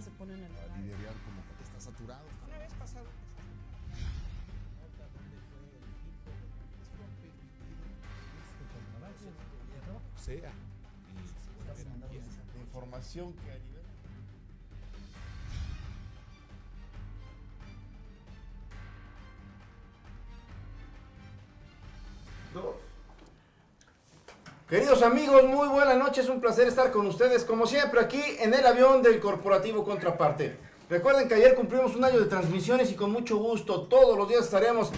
se ponen en a liderar como que está saturado. Una vez pasado sea de información que a nivel... Queridos amigos, muy buenas noches, un placer estar con ustedes como siempre aquí en el avión del Corporativo Contraparte. Recuerden que ayer cumplimos un año de transmisiones y con mucho gusto todos los días estaremos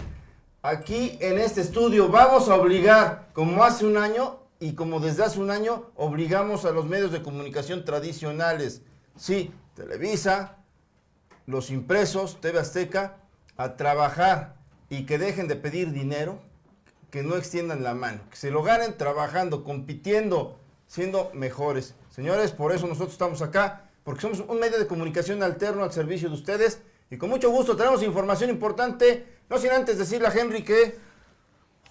aquí en este estudio. Vamos a obligar, como hace un año y como desde hace un año, obligamos a los medios de comunicación tradicionales, sí, Televisa, los impresos, TV Azteca, a trabajar y que dejen de pedir dinero, que no extiendan la mano, que se lo ganen trabajando, compitiendo, siendo mejores. Señores, por eso nosotros estamos acá, porque somos un medio de comunicación alterno al servicio de ustedes y con mucho gusto tenemos información importante, no sin antes decirle a Henry que,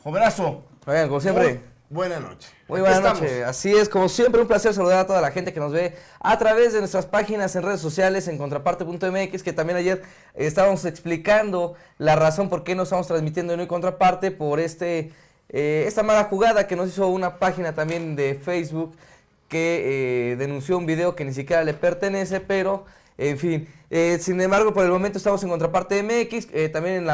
jovenazo, oigan, como siempre, buena noche. Muy buena noche, así es, como siempre un placer saludar a toda la gente que nos ve a través de nuestras páginas en redes sociales, en contraparte.mx, que también ayer estábamos explicando la razón por qué no estamos transmitiendo en Hoy Contraparte, por esta mala jugada que nos hizo una página también de Facebook que denunció un video que ni siquiera le pertenece, pero en fin, sin embargo por el momento estamos en Contraparte MX, también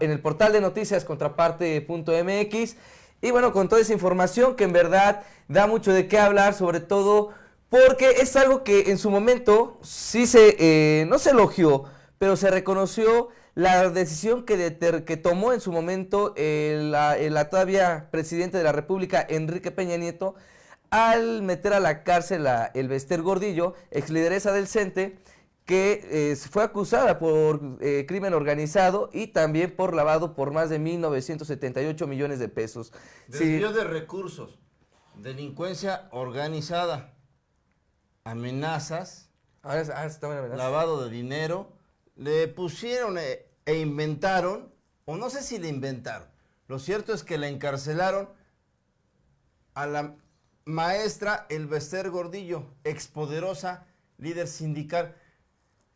en el portal de noticias contraparte.mx. Y bueno, con toda esa información que en verdad da mucho de qué hablar, sobre todo porque es algo que en su momento sí no se elogió, pero se reconoció la decisión que tomó en su momento la todavía presidente de la República, Enrique Peña Nieto, al meter a la cárcel a Elbester Gordillo, ex lideresa del CENTE, que fue acusada por crimen organizado y también por lavado por más de 1.978 millones de pesos. Desvío de recursos, delincuencia organizada, amenazas, lavado de dinero, le pusieron e inventaron, o no sé si le inventaron, lo cierto es que la encarcelaron a la maestra Elbester Gordillo, expoderosa líder sindical.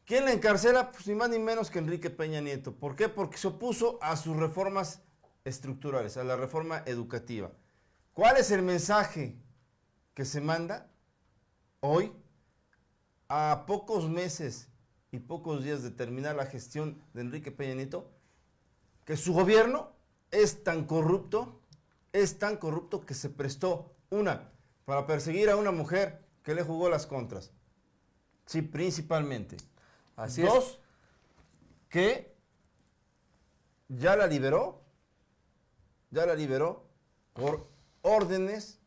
¿Quién la encarcela? Pues ni más ni menos que Enrique Peña Nieto. ¿Por qué? Porque se opuso a sus reformas estructurales, a la reforma educativa. ¿Cuál es el mensaje que se manda hoy, a pocos meses y pocos días de terminar la gestión de Enrique Peña Nieto? Que su gobierno es tan corrupto que se prestó, para perseguir a una mujer que le jugó las contras. Sí, principalmente. Así Dos, es. que ya la liberó por órdenes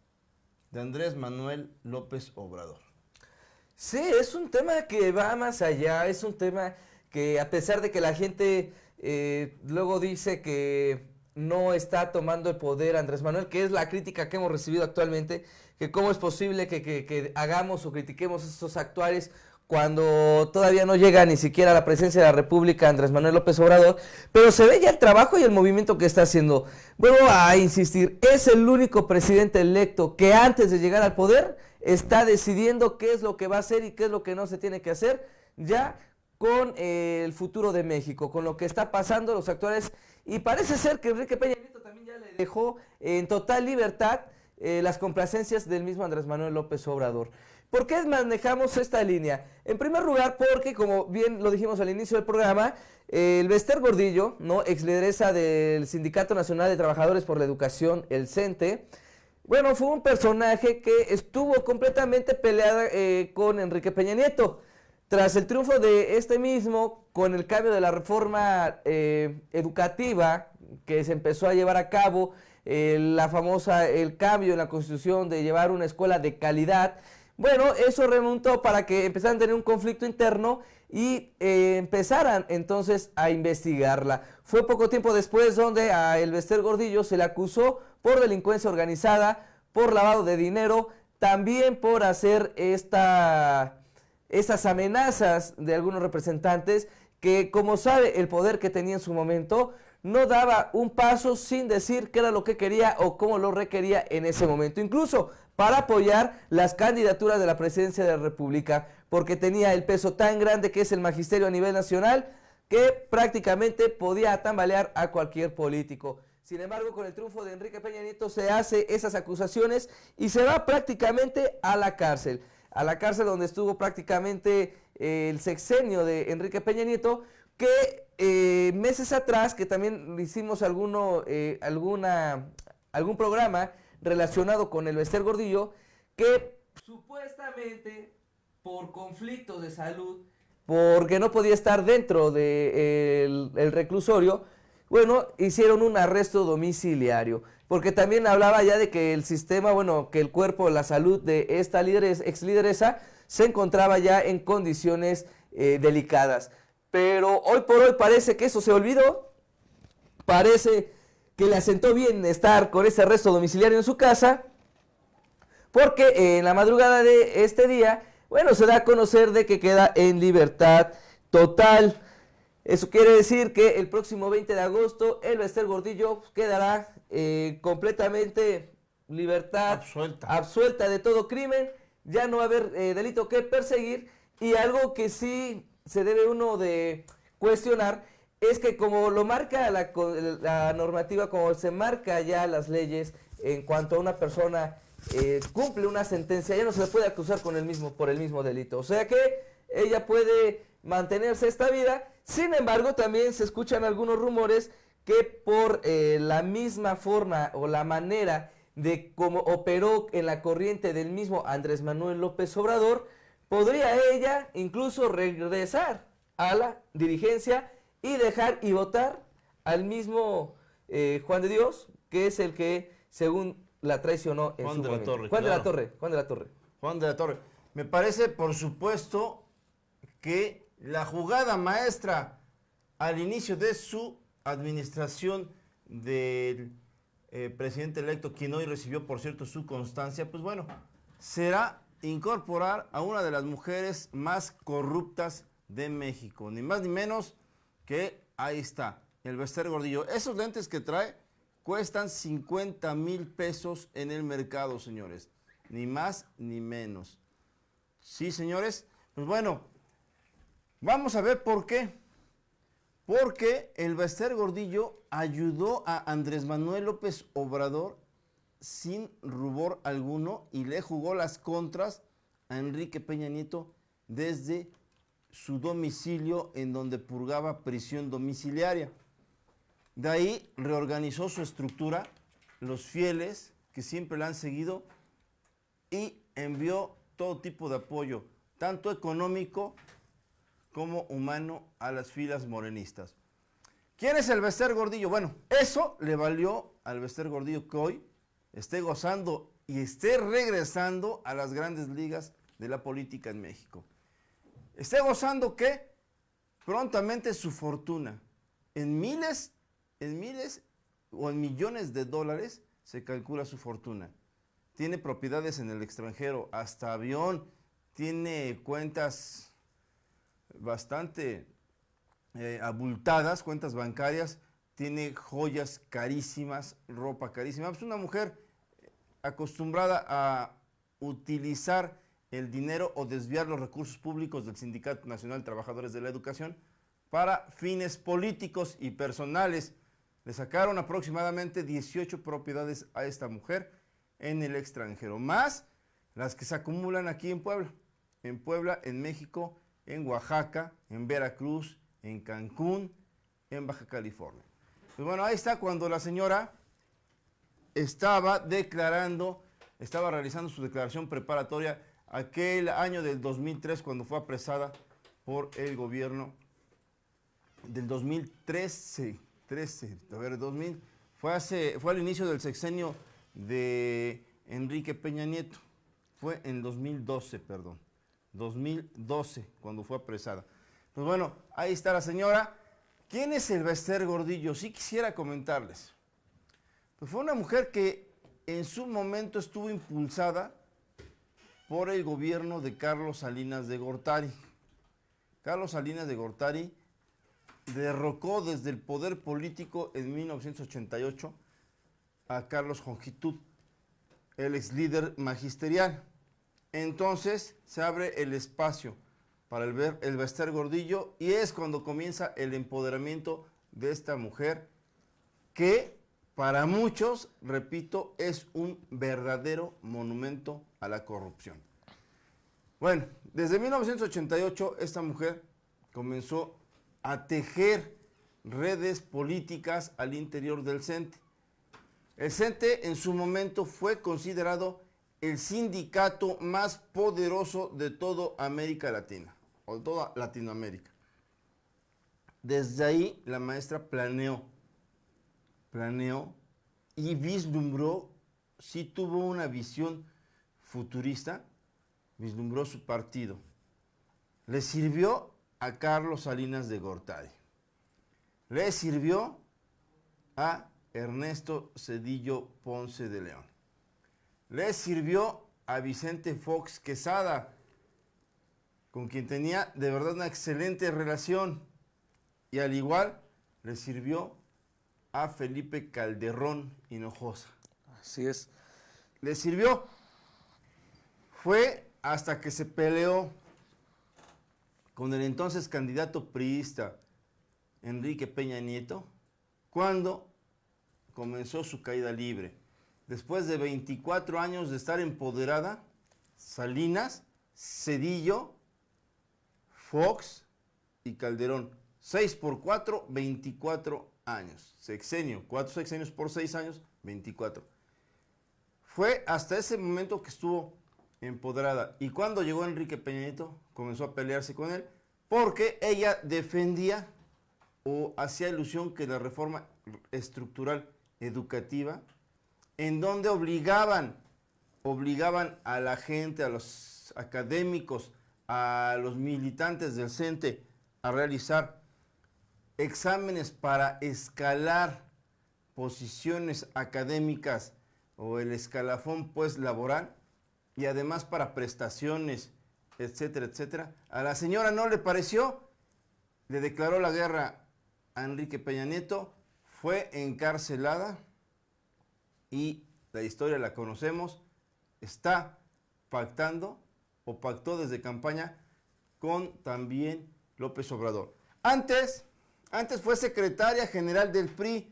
de Andrés Manuel López Obrador. Sí, es un tema que va más allá, es un tema que a pesar de que la gente luego dice que no está tomando el poder Andrés Manuel, que es la crítica que hemos recibido actualmente, que cómo es posible que hagamos o critiquemos estos actuales cuando todavía no llega ni siquiera a la presidencia de la República Andrés Manuel López Obrador, pero se ve ya el trabajo y el movimiento que está haciendo. Vuelvo a insistir, es el único presidente electo que antes de llegar al poder está decidiendo qué es lo que va a hacer y qué es lo que no se tiene que hacer ya con el futuro de México, con lo que está pasando los actuales, y parece ser que Enrique Peña Nieto también ya le dejó en total libertad las complacencias del mismo Andrés Manuel López Obrador. ¿Por qué manejamos esta línea? En primer lugar, porque como bien lo dijimos al inicio del programa, Elbester Gordillo, ¿no?, ex lideresa del Sindicato Nacional de Trabajadores por la Educación, el CENTE, bueno, fue un personaje que estuvo completamente peleada con Enrique Peña Nieto. Tras el triunfo de este mismo, con el cambio de la reforma educativa que se empezó a llevar a cabo, el cambio en la Constitución de llevar una escuela de calidad, bueno, eso remontó para que empezaran a tener un conflicto interno y empezaran entonces a investigarla. Fue poco tiempo después donde a Elbester Gordillo se le acusó por delincuencia organizada, por lavado de dinero, también por hacer esas amenazas de algunos representantes que como sabe el poder que tenía en su momento, no daba un paso sin decir qué era lo que quería o cómo lo requería en ese momento, incluso para apoyar las candidaturas de la presidencia de la República, porque tenía el peso tan grande que es el magisterio a nivel nacional, que prácticamente podía tambalear a cualquier político. Sin embargo, con el triunfo de Enrique Peña Nieto se hace esas acusaciones y se va prácticamente a la cárcel donde estuvo prácticamente el sexenio de Enrique Peña Nieto, que meses atrás, que también hicimos algún programa relacionado con el Bester Gordillo, que supuestamente por conflictos de salud, porque no podía estar dentro del reclusorio, bueno, hicieron un arresto domiciliario, porque también hablaba ya de que el sistema, bueno, que el cuerpo, la salud de esta ex lideresa se encontraba ya en condiciones delicadas. Pero hoy por hoy parece que eso se olvidó, parece que le asentó bien estar con ese arresto domiciliario en su casa, porque en la madrugada de este día, bueno, se da a conocer de que queda en libertad total. Eso quiere decir que el próximo 20 de agosto el Bester Gordillo quedará completamente libertad, absuelta de todo crimen, ya no va a haber delito que perseguir, y algo que sí se debe uno de cuestionar es que como lo marca la normativa, como se marca ya las leyes en cuanto a una persona cumple una sentencia, ya no se le puede acusar por el mismo delito, o sea que ella puede mantenerse esta vida. Sin embargo, también se escuchan algunos rumores que por la misma forma o la manera de cómo operó en la corriente del mismo Andrés Manuel López Obrador, podría ella incluso regresar a la dirigencia y dejar y votar al mismo Juan de Dios, que es el que, según la traicionó en su momento. Juan de la Torre. Me parece, por supuesto, que la jugada maestra al inicio de su administración del presidente electo, quien hoy recibió, por cierto, su constancia, pues bueno, será incorporar a una de las mujeres más corruptas de México, ni más ni menos que ahí está, el Bester Gordillo. Esos lentes que trae cuestan 50,000 pesos en el mercado, señores, ni más ni menos. Sí, señores, pues bueno, vamos a ver por qué. Porque el Bester Gordillo ayudó a Andrés Manuel López Obrador sin rubor alguno y le jugó las contras a Enrique Peña Nieto desde su domicilio, en donde purgaba prisión domiciliaria. De ahí reorganizó su estructura, los fieles que siempre la han seguido, y envió todo tipo de apoyo, tanto económico como humano, a las filas morenistas. ¿Quién es el Bester Gordillo? Bueno, eso le valió al Bester Gordillo que hoy esté gozando y esté regresando a las grandes ligas de la política en México. Esté gozando que prontamente su fortuna en miles o en millones de dólares se calcula su fortuna. Tiene propiedades en el extranjero, hasta avión, tiene cuentas bastante abultadas, cuentas bancarias, tiene joyas carísimas, ropa carísima. Es una mujer acostumbrada a utilizar el dinero o desviar los recursos públicos del Sindicato Nacional de Trabajadores de la Educación para fines políticos y personales. Le sacaron aproximadamente 18 propiedades a esta mujer en el extranjero, más las que se acumulan aquí en Puebla, en México, en Oaxaca, en Veracruz, en Cancún, en Baja California. Pues bueno, ahí está cuando la señora estaba realizando su declaración preparatoria aquel año del 2003, cuando fue apresada por el gobierno del 2013, fue al inicio del sexenio de Enrique Peña Nieto, fue en 2012, cuando fue apresada. Pues bueno, ahí está la señora. ¿Quién es el Bester Gordillo? Sí quisiera comentarles. Pues fue una mujer que en su momento estuvo impulsada por el gobierno de Carlos Salinas de Gortari. Carlos Salinas de Gortari derrocó desde el poder político en 1988 a Carlos Jongitud, el ex líder magisterial. Entonces se abre el espacio para el Bester Gordillo y es cuando comienza el empoderamiento de esta mujer que para muchos, repito, es un verdadero monumento a la corrupción. Bueno, desde 1988 esta mujer comenzó a tejer redes políticas al interior del CENTE. El CENTE en su momento fue considerado el sindicato más poderoso de toda América Latina, o toda Latinoamérica. Desde ahí la maestra planeó y vislumbró, sí tuvo una visión futurista, vislumbró su partido. Le sirvió a Carlos Salinas de Gortari. Le sirvió a Ernesto Zedillo Ponce de León. Le sirvió a Vicente Fox Quesada, con quien tenía de verdad una excelente relación. Y al igual le sirvió a Felipe Calderón Hinojosa. Así es. Le sirvió. Fue hasta que se peleó con el entonces candidato priista Enrique Peña Nieto, cuando comenzó su caída libre. Después de 24 años de estar empoderada, Salinas, Zedillo, Fox y Calderón. 6 por 4, 24 años. Sexenio, 4 sexenios por 6 años, 24. Fue hasta ese momento que estuvo empoderada. Y cuando llegó Enrique Peña Nieto, comenzó a pelearse con él, porque ella defendía o hacía ilusión que la reforma estructural educativa, en donde obligaban a la gente, a los académicos, a los militantes del CENTE a realizar exámenes para escalar posiciones académicas o el escalafón pues laboral, y además para prestaciones, etcétera, etcétera. A la señora no le pareció, le declaró la guerra a Enrique Peña Nieto, fue encarcelada y la historia la conocemos, está pactando o pactó desde campaña con también López Obrador. Antes fue secretaria general del PRI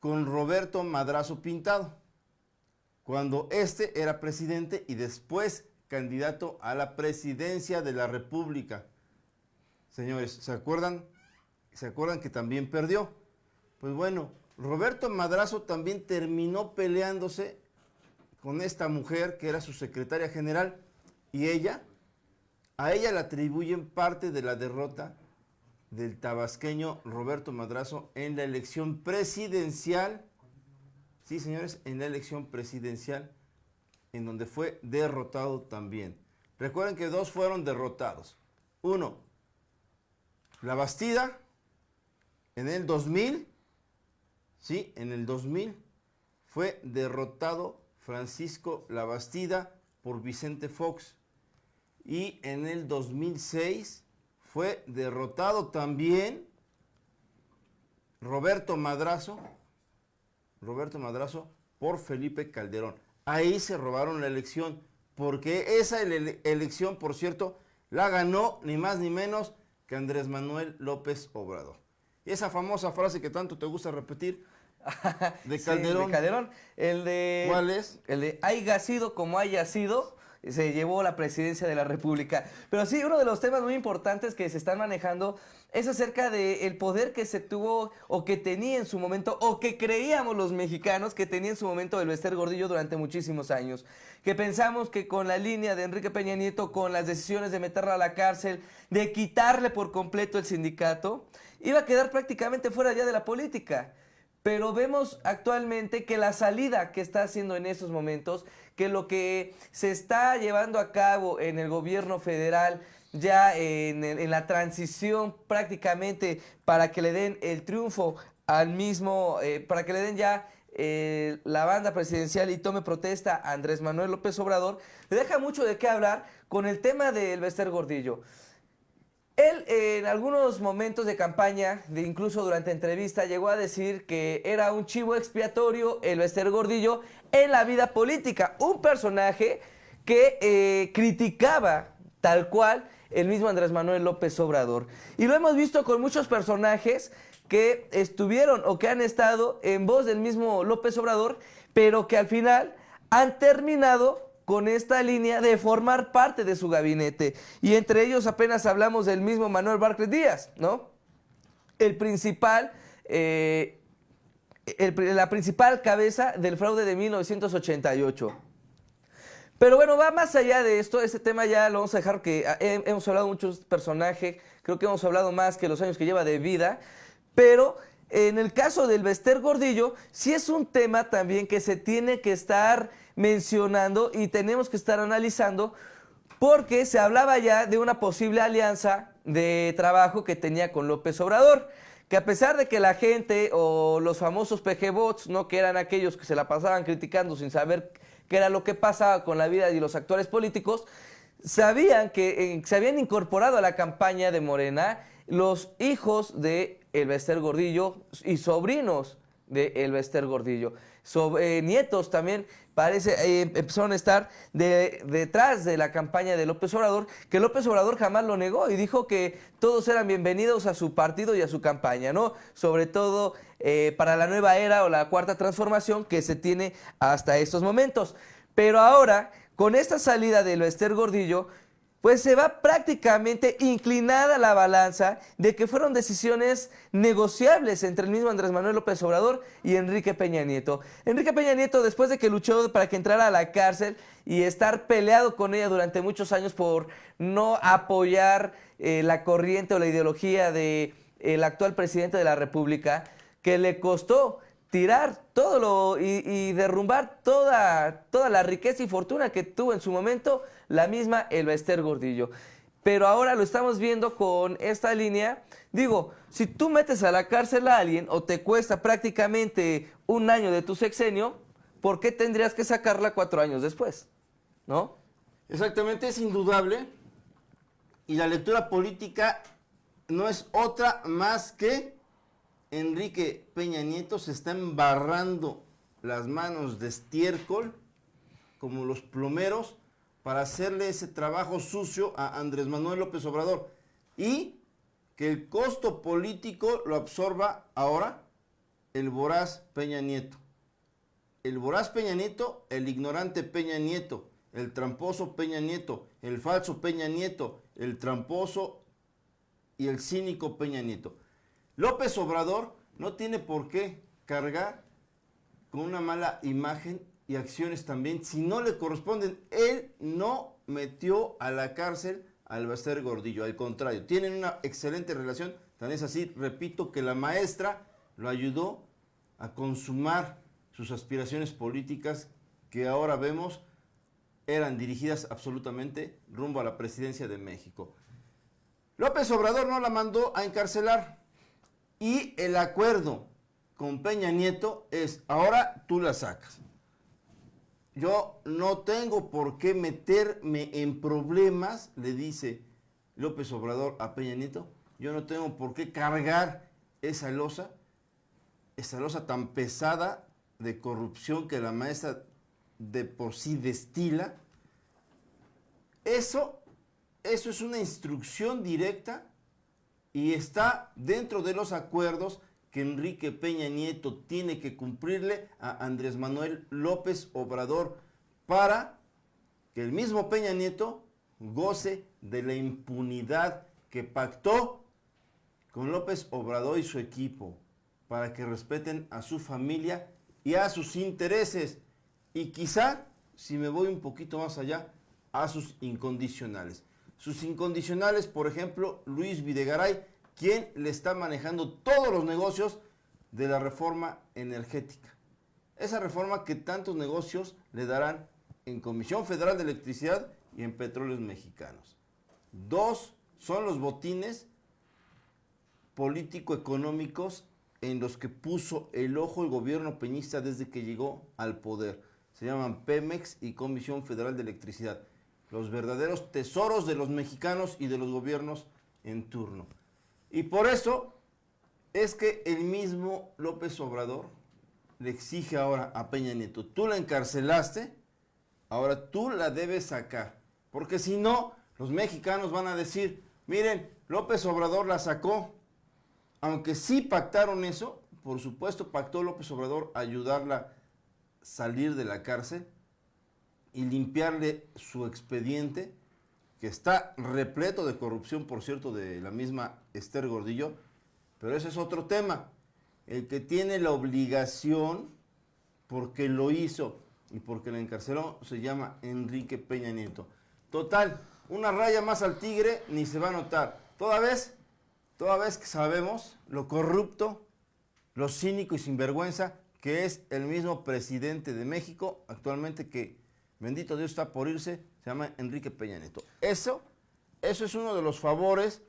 con Roberto Madrazo Pintado, cuando este era presidente y después candidato a la presidencia de la República. Señores, ¿se acuerdan? ¿Se acuerdan que también perdió? Pues bueno, Roberto Madrazo también terminó peleándose con esta mujer que era su secretaria general y a ella le atribuyen parte de la derrota del tabasqueño Roberto Madrazo en la elección presidencial. Sí, señores, en la elección presidencial, en donde fue derrotado también. Recuerden que dos fueron derrotados. Uno, La Bastida, en el 2000, sí, en el 2000 fue derrotado Francisco La Bastida por Vicente Fox. Y en el 2006 fue derrotado también Roberto Madrazo por Felipe Calderón. Ahí se robaron la elección, porque esa elección, por cierto, la ganó ni más ni menos que Andrés Manuel López Obrador. Y esa famosa frase que tanto te gusta repetir, de Calderón. Sí, de Calderón. ¿Cuál es? El de haya sido como haya sido, se llevó la presidencia de la República. Pero sí, uno de los temas muy importantes que se están manejando es acerca del poder que se tuvo o que tenía en su momento, o que creíamos los mexicanos que tenía en su momento el Bester Gordillo durante muchísimos años. Que pensamos que con la línea de Enrique Peña Nieto, con las decisiones de meterla a la cárcel, de quitarle por completo el sindicato, iba a quedar prácticamente fuera ya de la política. Pero vemos actualmente que la salida que está haciendo en esos momentos, que lo que se está llevando a cabo en el gobierno federal, ya en la transición prácticamente para que le den el triunfo al mismo, para que le den ya la banda presidencial y tome protesta a Andrés Manuel López Obrador, le deja mucho de qué hablar con el tema del Bester Gordillo. Él en algunos momentos de campaña, incluso durante entrevista, llegó a decir que era un chivo expiatorio el Bester Gordillo en la vida política. Un personaje que criticaba tal cual el mismo Andrés Manuel López Obrador. Y lo hemos visto con muchos personajes que estuvieron o que han estado en voz del mismo López Obrador, pero que al final han terminado con esta línea de formar parte de su gabinete. Y entre ellos apenas hablamos del mismo Manuel Bartlett Díaz, ¿no? La principal cabeza del fraude de 1988. Pero bueno, va más allá de esto, este tema ya lo vamos a dejar, que hemos hablado de muchos personajes, creo que hemos hablado más que los años que lleva de vida, pero en el caso del Bester Gordillo, sí es un tema también que se tiene que estar mencionando y tenemos que estar analizando, porque se hablaba ya de una posible alianza de trabajo que tenía con López Obrador, que a pesar de que la gente o los famosos PG-bots, ¿no?, que eran aquellos que se la pasaban criticando sin saber qué era lo que pasaba con la vida y los actores políticos, sabían que se habían incorporado a la campaña de Morena los hijos de el Bester Gordillo y sobrinos de el Bester Gordillo. Nietos también empezaron a estar detrás de la campaña de López Obrador, que López Obrador jamás lo negó y dijo que todos eran bienvenidos a su partido y a su campaña, ¿no? Sobre todo para la nueva era o la cuarta transformación que se tiene hasta estos momentos. Pero ahora, con esta salida de Bester Gordillo, pues se va prácticamente inclinada la balanza de que fueron decisiones negociables entre el mismo Andrés Manuel López Obrador y Enrique Peña Nieto. Enrique Peña Nieto, después de que luchó para que entrara a la cárcel y estar peleado con ella durante muchos años por no apoyar la corriente o la ideología del actual presidente de la República, que le costó tirar todo y derrumbar toda la riqueza y fortuna que tuvo en su momento la misma el Bester Gordillo. Pero ahora lo estamos viendo con esta línea. Digo, si tú metes a la cárcel a alguien o te cuesta prácticamente un año de tu sexenio, ¿por qué tendrías que sacarla 4 años después? ¿No? Exactamente, es indudable. Y la lectura política no es otra más que Enrique Peña Nieto se está embarrando las manos de estiércol, como los plomeros, para hacerle ese trabajo sucio a Andrés Manuel López Obrador. Y que el costo político lo absorba ahora el voraz Peña Nieto. El voraz Peña Nieto, el ignorante Peña Nieto, el tramposo Peña Nieto, el falso Peña Nieto, el tramposo y el cínico Peña Nieto. López Obrador no tiene por qué cargar con una mala imagen y acciones también si no le corresponden. Él no metió a la cárcel al Bester Gordillo, al contrario, tienen una excelente relación, tan es así, repito, que la maestra lo ayudó a consumar sus aspiraciones políticas que ahora vemos eran dirigidas absolutamente rumbo a la presidencia de México. López Obrador no la mandó a encarcelar. Y el acuerdo con Peña Nieto es, ahora tú la sacas. Yo no tengo por qué meterme en problemas, le dice López Obrador a Peña Nieto. Yo no tengo por qué cargar esa losa tan pesada de corrupción que la maestra de por sí destila. Eso es una instrucción directa y está dentro de los acuerdos que Enrique Peña Nieto tiene que cumplirle a Andrés Manuel López Obrador para que el mismo Peña Nieto goce de la impunidad que pactó con López Obrador y su equipo, para que respeten a su familia y a sus intereses, y quizá, si me voy un poquito más allá, a sus incondicionales. Sus incondicionales, por ejemplo, Luis Videgaray, quien le está manejando todos los negocios de la reforma energética. Esa reforma que tantos negocios le darán en Comisión Federal de Electricidad y en Petróleos Mexicanos. 2 son los botines político-económicos en los que puso el ojo el gobierno peñista desde que llegó al poder. Se llaman Pemex y Comisión Federal de Electricidad. Los verdaderos tesoros de los mexicanos y de los gobiernos en turno. Y por eso es que el mismo López Obrador le exige ahora a Peña Nieto, tú la encarcelaste, ahora tú la debes sacar. Porque si no, los mexicanos van a decir, miren, López Obrador la sacó. Aunque sí pactaron eso, por supuesto pactó López Obrador ayudarla a salir de la cárcel y limpiarle su expediente, que está repleto de corrupción, por cierto, de la misma Esther Gordillo, pero ese es otro tema. El que tiene la obligación, porque lo hizo y porque la encarceló, se llama Enrique Peña Nieto. Total, una raya más al tigre ni se va a notar. Toda vez que sabemos lo corrupto, lo cínico y sinvergüenza que es el mismo presidente de México actualmente, que bendito Dios está por irse, se llama Enrique Peña Nieto. Eso es uno de los favores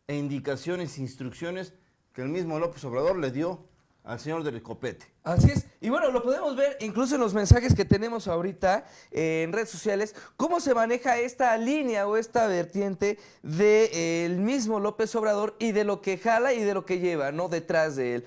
e indicaciones, instrucciones que el mismo López Obrador le dio al señor del copete. Así es, y bueno, lo podemos ver incluso en los mensajes que tenemos ahorita en redes sociales, cómo se maneja esta línea o esta vertiente del mismo López Obrador y de lo que jala y de lo que lleva, ¿no?, detrás de él.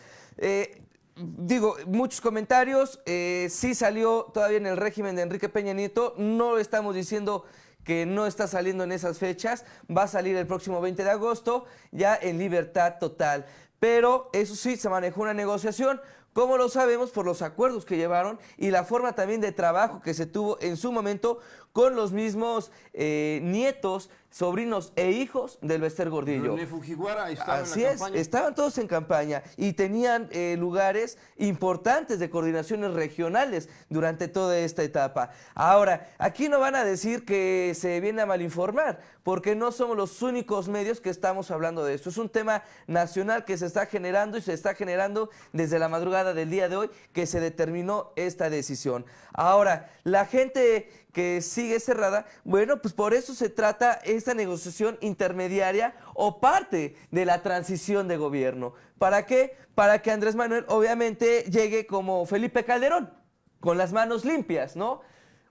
Digo, muchos comentarios, sí salió todavía en el régimen de Enrique Peña Nieto, no estamos diciendo que no está saliendo en esas fechas, va a salir el próximo 20 de agosto, ya en libertad total. Pero eso sí, se manejó una negociación, como lo sabemos por los acuerdos que llevaron y la forma también de trabajo que se tuvo en su momento con los mismos nietos, sobrinos e hijos del Bester Gordillo. René Fujiwara estaba Así en la es, campaña. estaban todos en campaña y tenían lugares importantes de coordinaciones regionales durante toda esta etapa. Ahora, aquí no van a decir que se viene a malinformar, porque no somos los únicos medios que estamos hablando de esto. Es un tema nacional que se está generando y se está generando desde la madrugada del día de hoy que se determinó esta decisión. Ahora, la gente que sigue cerrada, bueno, pues por eso se trata esta negociación intermediaria o parte de la transición de gobierno. ¿Para qué? Para que Andrés Manuel obviamente llegue como Felipe Calderón, con las manos limpias, ¿no?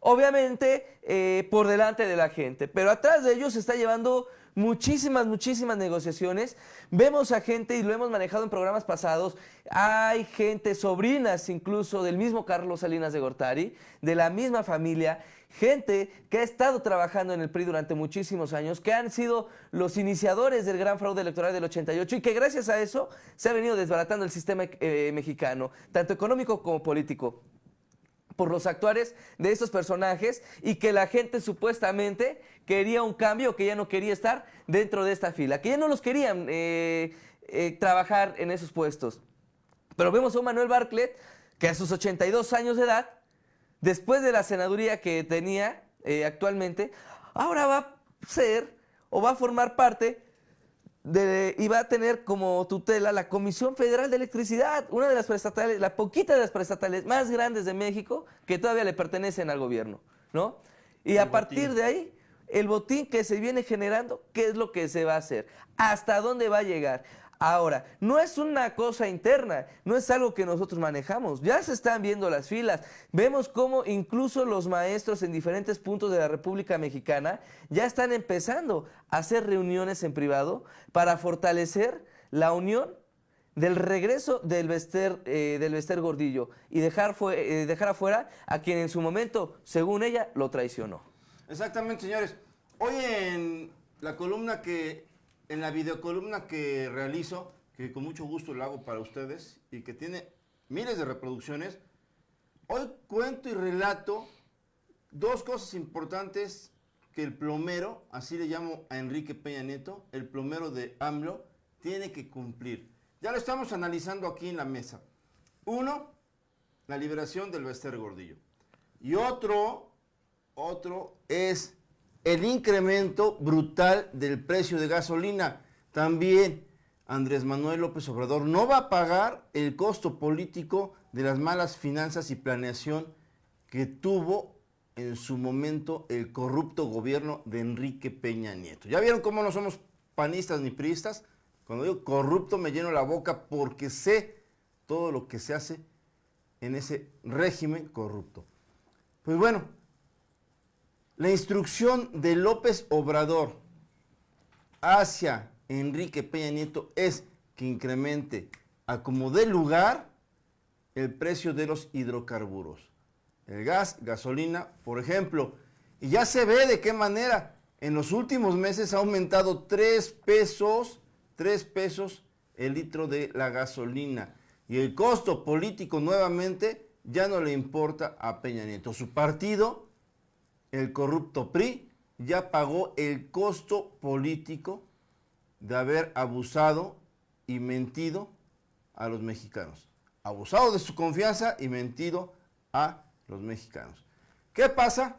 Obviamente por delante de la gente, pero atrás de ellos se está llevando muchísimas negociaciones. Vemos a gente, y lo hemos manejado en programas pasados, hay gente, sobrinas incluso del mismo Carlos Salinas de Gortari, de la misma familia, gente que ha estado trabajando en el PRI durante muchísimos años, que han sido los iniciadores del gran fraude electoral del 88 y que gracias a eso se ha venido desbaratando el sistema mexicano, tanto económico como político, por los actuares de estos personajes, y que la gente supuestamente quería un cambio, que ya no quería estar dentro de esta fila, que ya no los querían trabajar en esos puestos. Pero vemos a un Manuel Bartlett que a sus 82 años de edad, después de la senaduría que tenía actualmente, ahora va a ser o va a formar parte y va a tener como tutela la Comisión Federal de Electricidad, una de las prestatales, la poquita de las prestatales más grandes de México que todavía le pertenecen al gobierno, ¿no? Y a partir de ahí, el botín que se viene generando, ¿qué es lo que se va a hacer? ¿Hasta dónde va a llegar? Ahora, no es una cosa interna, no es algo que nosotros manejamos, ya se están viendo las filas, vemos cómo incluso los maestros en diferentes puntos de la República Mexicana ya están empezando a hacer reuniones en privado para fortalecer la unión del regreso del Bester Gordillo y dejar afuera a quien en su momento, según ella, lo traicionó. Exactamente, señores. Hoy en la videocolumna que realizo, que con mucho gusto la hago para ustedes y que tiene miles de reproducciones, hoy cuento y relato dos cosas importantes que el plomero, así le llamo a Enrique Peña Nieto, el plomero de AMLO, tiene que cumplir. Ya lo estamos analizando aquí en la mesa. Uno, la liberación del Bester Gordillo. Y otro es el incremento brutal del precio de gasolina. También Andrés Manuel López Obrador no va a pagar el costo político de las malas finanzas y planeación que tuvo en su momento el corrupto gobierno de Enrique Peña Nieto. ¿Ya vieron cómo no somos panistas ni priistas? Cuando digo corrupto me lleno la boca porque sé todo lo que se hace en ese régimen corrupto. Pues bueno, la instrucción de López Obrador hacia Enrique Peña Nieto es que incremente a como dé lugar el precio de los hidrocarburos. El gas, gasolina, por ejemplo. Y ya se ve de qué manera en los últimos meses ha aumentado 3 pesos el litro de la gasolina. Y el costo político nuevamente ya no le importa a Peña Nieto. Su partido, el corrupto PRI, ya pagó el costo político de haber abusado y mentido a los mexicanos. Abusado de su confianza y mentido a los mexicanos. ¿Qué pasa?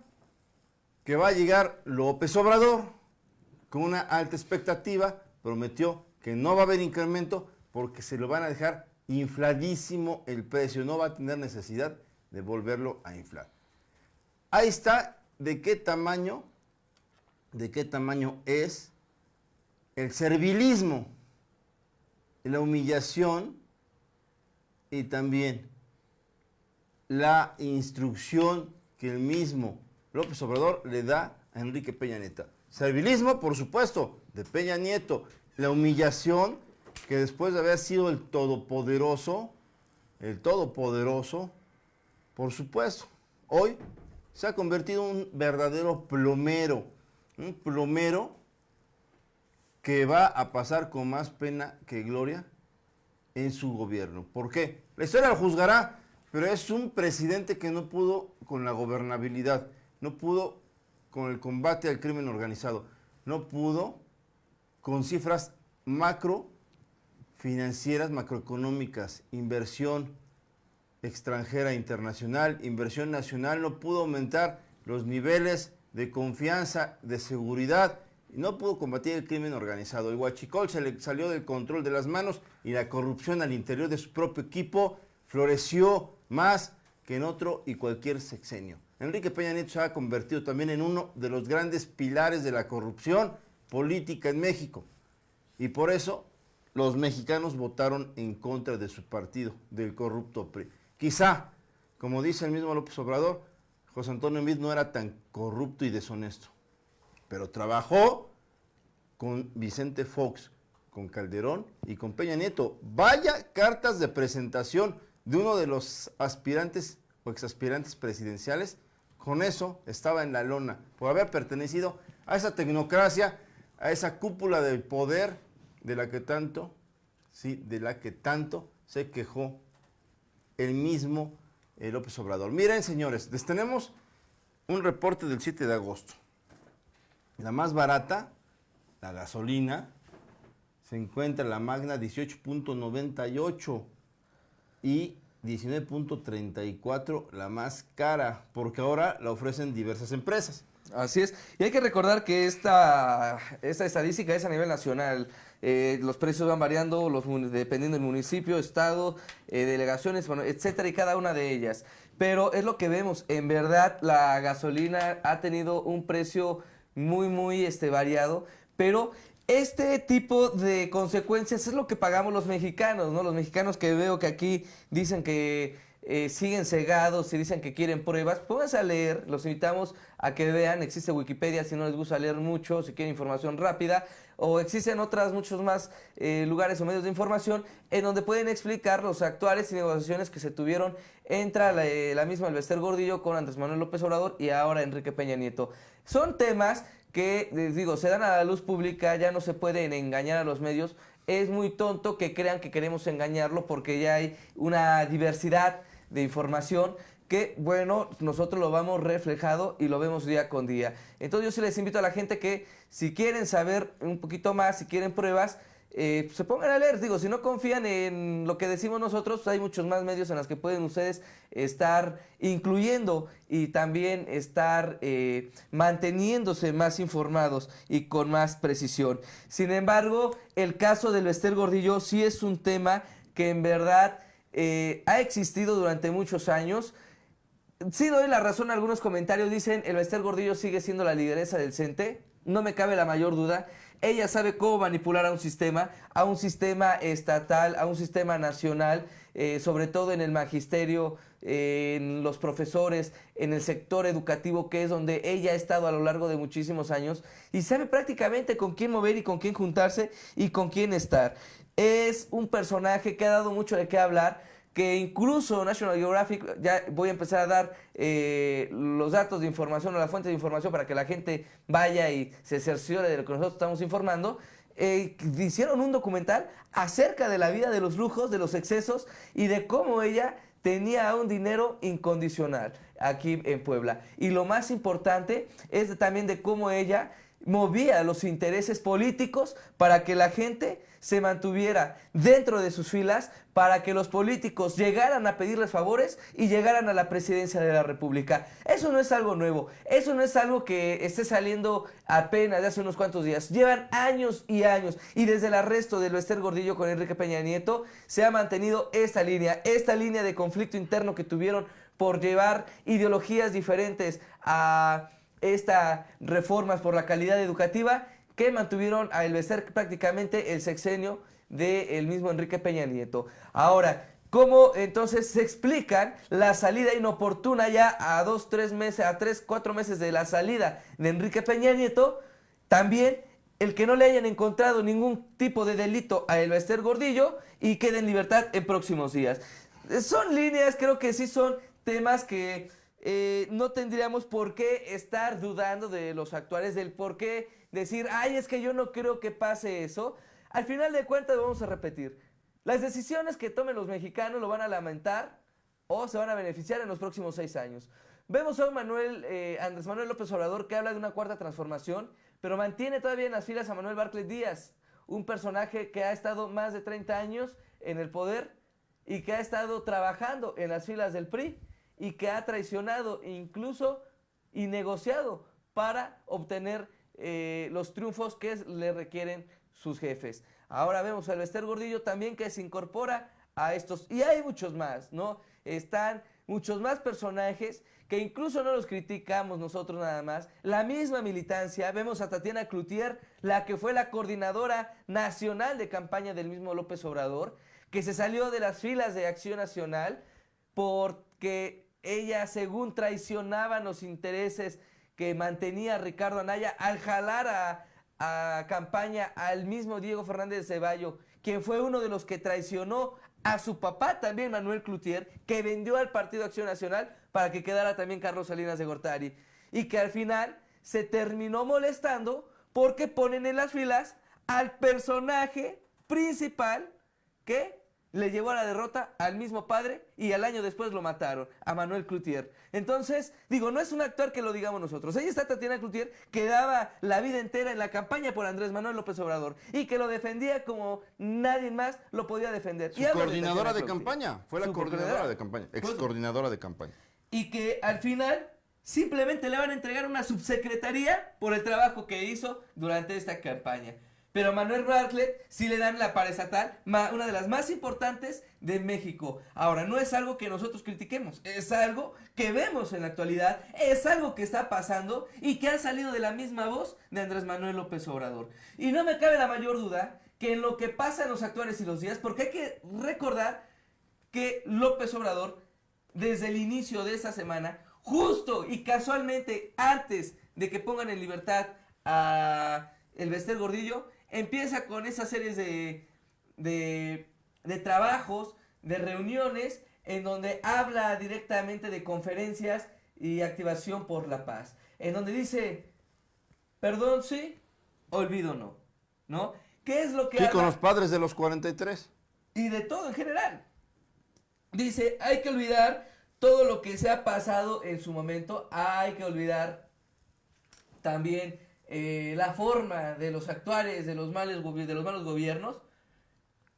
Que va a llegar López Obrador con una alta expectativa, prometió que no va a haber incremento porque se lo van a dejar infladísimo el precio, no va a tener necesidad de volverlo a inflar. Ahí está de qué tamaño es el servilismo, la humillación y también la instrucción que el mismo López Obrador le da a Enrique Peña Nieto. Servilismo, por supuesto, de Peña Nieto. La humillación que después de haber sido el todopoderoso, por supuesto, hoy se ha convertido en un verdadero plomero. Un plomero que va a pasar con más pena que gloria en su gobierno. ¿Por qué? La historia lo juzgará, pero es un presidente que no pudo con la gobernabilidad, no pudo con el combate al crimen organizado, no pudo con cifras financieras, macroeconómicas, inversión extranjera internacional, inversión nacional, no pudo aumentar los niveles de confianza, de seguridad, y no pudo combatir el crimen organizado. El huachicol se le salió del control de las manos y la corrupción al interior de su propio equipo floreció más que en otro y cualquier sexenio. Enrique Peña Nieto se ha convertido también en uno de los grandes pilares de la corrupción política en México. Y por eso los mexicanos votaron en contra de su partido, del corrupto PRI. Quizá, como dice el mismo López Obrador, José Antonio Meade no era tan corrupto y deshonesto, pero trabajó con Vicente Fox, con Calderón y con Peña Nieto. Vaya cartas de presentación de uno de los aspirantes o exaspirantes presidenciales. Con eso estaba en la lona, por haber pertenecido a esa tecnocracia, a esa cúpula del poder de la que tanto se quejó el mismo López Obrador. Miren, señores, les tenemos un reporte del 7 de agosto. La más barata, la gasolina, se encuentra en la Magna 18.98 y 19.34 la más cara, porque ahora la ofrecen diversas empresas. Así es, y hay que recordar que esta estadística es a nivel nacional. Los precios van variando dependiendo del municipio, estado, delegaciones, bueno, etcétera, y cada una de ellas. Pero es lo que vemos, en verdad la gasolina ha tenido un precio muy variado, pero este tipo de consecuencias es lo que pagamos los mexicanos, ¿no? Los mexicanos que veo que aquí dicen que siguen cegados y dicen que quieren pruebas, pónganse a leer, los invitamos a que vean, existe Wikipedia si no les gusta leer mucho, si quieren información rápida, o existen muchos más lugares o medios de información en donde pueden explicar los actuales negociaciones que se tuvieron entre la misma Elbester Gordillo con Andrés Manuel López Obrador y ahora Enrique Peña Nieto. Son temas que, les digo, se dan a la luz pública, ya no se pueden engañar a los medios. Es muy tonto que crean que queremos engañarlo porque ya hay una diversidad de información que, bueno, nosotros lo vamos reflejado y lo vemos día con día. Entonces yo sí les invito a la gente que si quieren saber un poquito más, si quieren pruebas, se pongan a leer. Digo, si no confían en lo que decimos nosotros, hay muchos más medios en los que pueden ustedes estar incluyendo y también estar manteniéndose más informados y con más precisión. Sin embargo, el caso del Elbester Gordillo sí es un tema que en verdad ha existido durante muchos años. Sí doy la razón, algunos comentarios dicen el Elbester Gordillo sigue siendo la lideresa del CENTE, no me cabe la mayor duda. ella sabe cómo manipular a un sistema estatal, a un sistema nacional, sobre todo en el magisterio, en los profesores, en el sector educativo, que es donde ella ha estado a lo largo de muchísimos años, y sabe prácticamente con quién mover y con quién juntarse y con quién estar. Es un personaje que ha dado mucho de qué hablar, que incluso National Geographic, ya voy a empezar a dar los datos de información o la fuente de información para que la gente vaya y se cerciore de lo que nosotros estamos informando, hicieron un documental acerca de la vida, de los lujos, de los excesos y de cómo ella tenía un dinero incondicional aquí en Puebla. Y lo más importante es también de cómo ella movía los intereses políticos para que la gente se mantuviera dentro de sus filas, para que los políticos llegaran a pedirles favores y llegaran a la presidencia de la República. Eso no es algo nuevo, eso no es algo que esté saliendo apenas de hace unos cuantos días. Llevan años y años, y desde el arresto de Elbester Gordillo con Enrique Peña Nieto se ha mantenido esta línea de conflicto interno que tuvieron por llevar ideologías diferentes a estas reformas por la calidad educativa, que mantuvieron a Elbester prácticamente el sexenio del mismo Enrique Peña Nieto. Ahora, ¿cómo entonces se explican la salida inoportuna ya a 4 meses de la salida de Enrique Peña Nieto? También el que no le hayan encontrado ningún tipo de delito a Elbester Gordillo y quede en libertad en próximos días. Son líneas, creo que sí son temas que no tendríamos por qué estar dudando de los actuales, del por qué decir, ay, es que yo no creo que pase eso. Al final de cuentas, vamos a repetir, las decisiones que tomen los mexicanos lo van a lamentar o se van a beneficiar en los próximos 6 años. Vemos a un Andrés Manuel López Obrador, que habla de una cuarta transformación, pero mantiene todavía en las filas a Manuel Bartlett Díaz, un personaje que ha estado más de 30 años en el poder y que ha estado trabajando en las filas del PRI y que ha traicionado incluso y negociado para obtener los triunfos que le requieren sus jefes. Ahora vemos a Elbester Gordillo también, que se incorpora a estos, y hay muchos más, ¿no? Están muchos más personajes que incluso no los criticamos nosotros nada más. La misma militancia, vemos a Tatiana Cloutier, la que fue la coordinadora nacional de campaña del mismo López Obrador, que se salió de las filas de Acción Nacional porque ella, según, traicionaba los intereses que mantenía Ricardo Anaya al jalar a campaña al mismo Diego Fernández de Ceballo, quien fue uno de los que traicionó a su papá también, Manuel Cloutier, que vendió al Partido Acción Nacional para que quedara también Carlos Salinas de Gortari, y que al final se terminó molestando porque ponen en las filas al personaje principal que le llevó a la derrota al mismo padre y al año después lo mataron, a Manuel Cloutier. Entonces, digo, no es un actor que lo digamos nosotros. Ahí está Tatiana Cloutier, que daba la vida entera en la campaña por Andrés Manuel López Obrador y que lo defendía como nadie más lo podía defender. Su coordinadora de campaña, fue la coordinadora de campaña, ex coordinadora de campaña. Y que al final simplemente le van a entregar una subsecretaría por el trabajo que hizo durante esta campaña. Pero a Manuel Bartlett sí le dan la paraestatal, una de las más importantes de México. Ahora, no es algo que nosotros critiquemos, es algo que vemos en la actualidad, es algo que está pasando y que ha salido de la misma voz de Andrés Manuel López Obrador. Y no me cabe la mayor duda que en lo que pasa en los actuales y los días, porque hay que recordar que López Obrador, desde el inicio de esta semana, justo y casualmente antes de que pongan en libertad a Elbester Gordillo, empieza con esas series de trabajos, de reuniones, en donde habla directamente de conferencias y activación por la paz. En donde dice, perdón sí, olvido no, ¿no? ¿Qué es lo que habla? Con los padres de los 43. Y de todo en general. Dice, hay que olvidar todo lo que se ha pasado en su momento, hay que olvidar también la forma de los actuales, de los malos gobiernos,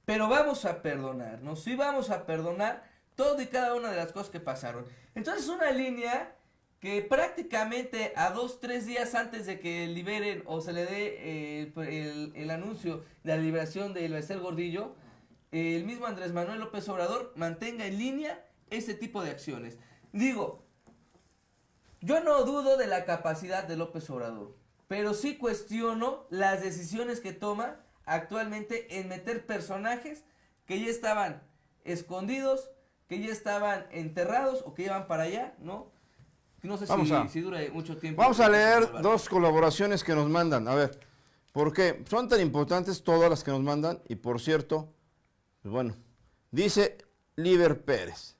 pero vamos a perdonarnos, sí vamos a perdonar todo y cada una de las cosas que pasaron. Entonces, una línea que prácticamente a 2-3 días antes de que liberen o se le dé el anuncio de la liberación de Elbester Gordillo, el mismo Andrés Manuel López Obrador mantenga en línea este tipo de acciones. Digo, yo no dudo de la capacidad de López Obrador. pero sí cuestiono las decisiones que toma actualmente en meter personajes que ya estaban escondidos, que ya estaban enterrados o que iban para allá, ¿no? No sé si dura mucho tiempo. Vamos a leer dos colaboraciones que nos mandan. A ver, ¿por qué? Son tan importantes todas las que nos mandan. Y por cierto, pues bueno, dice Liber Pérez.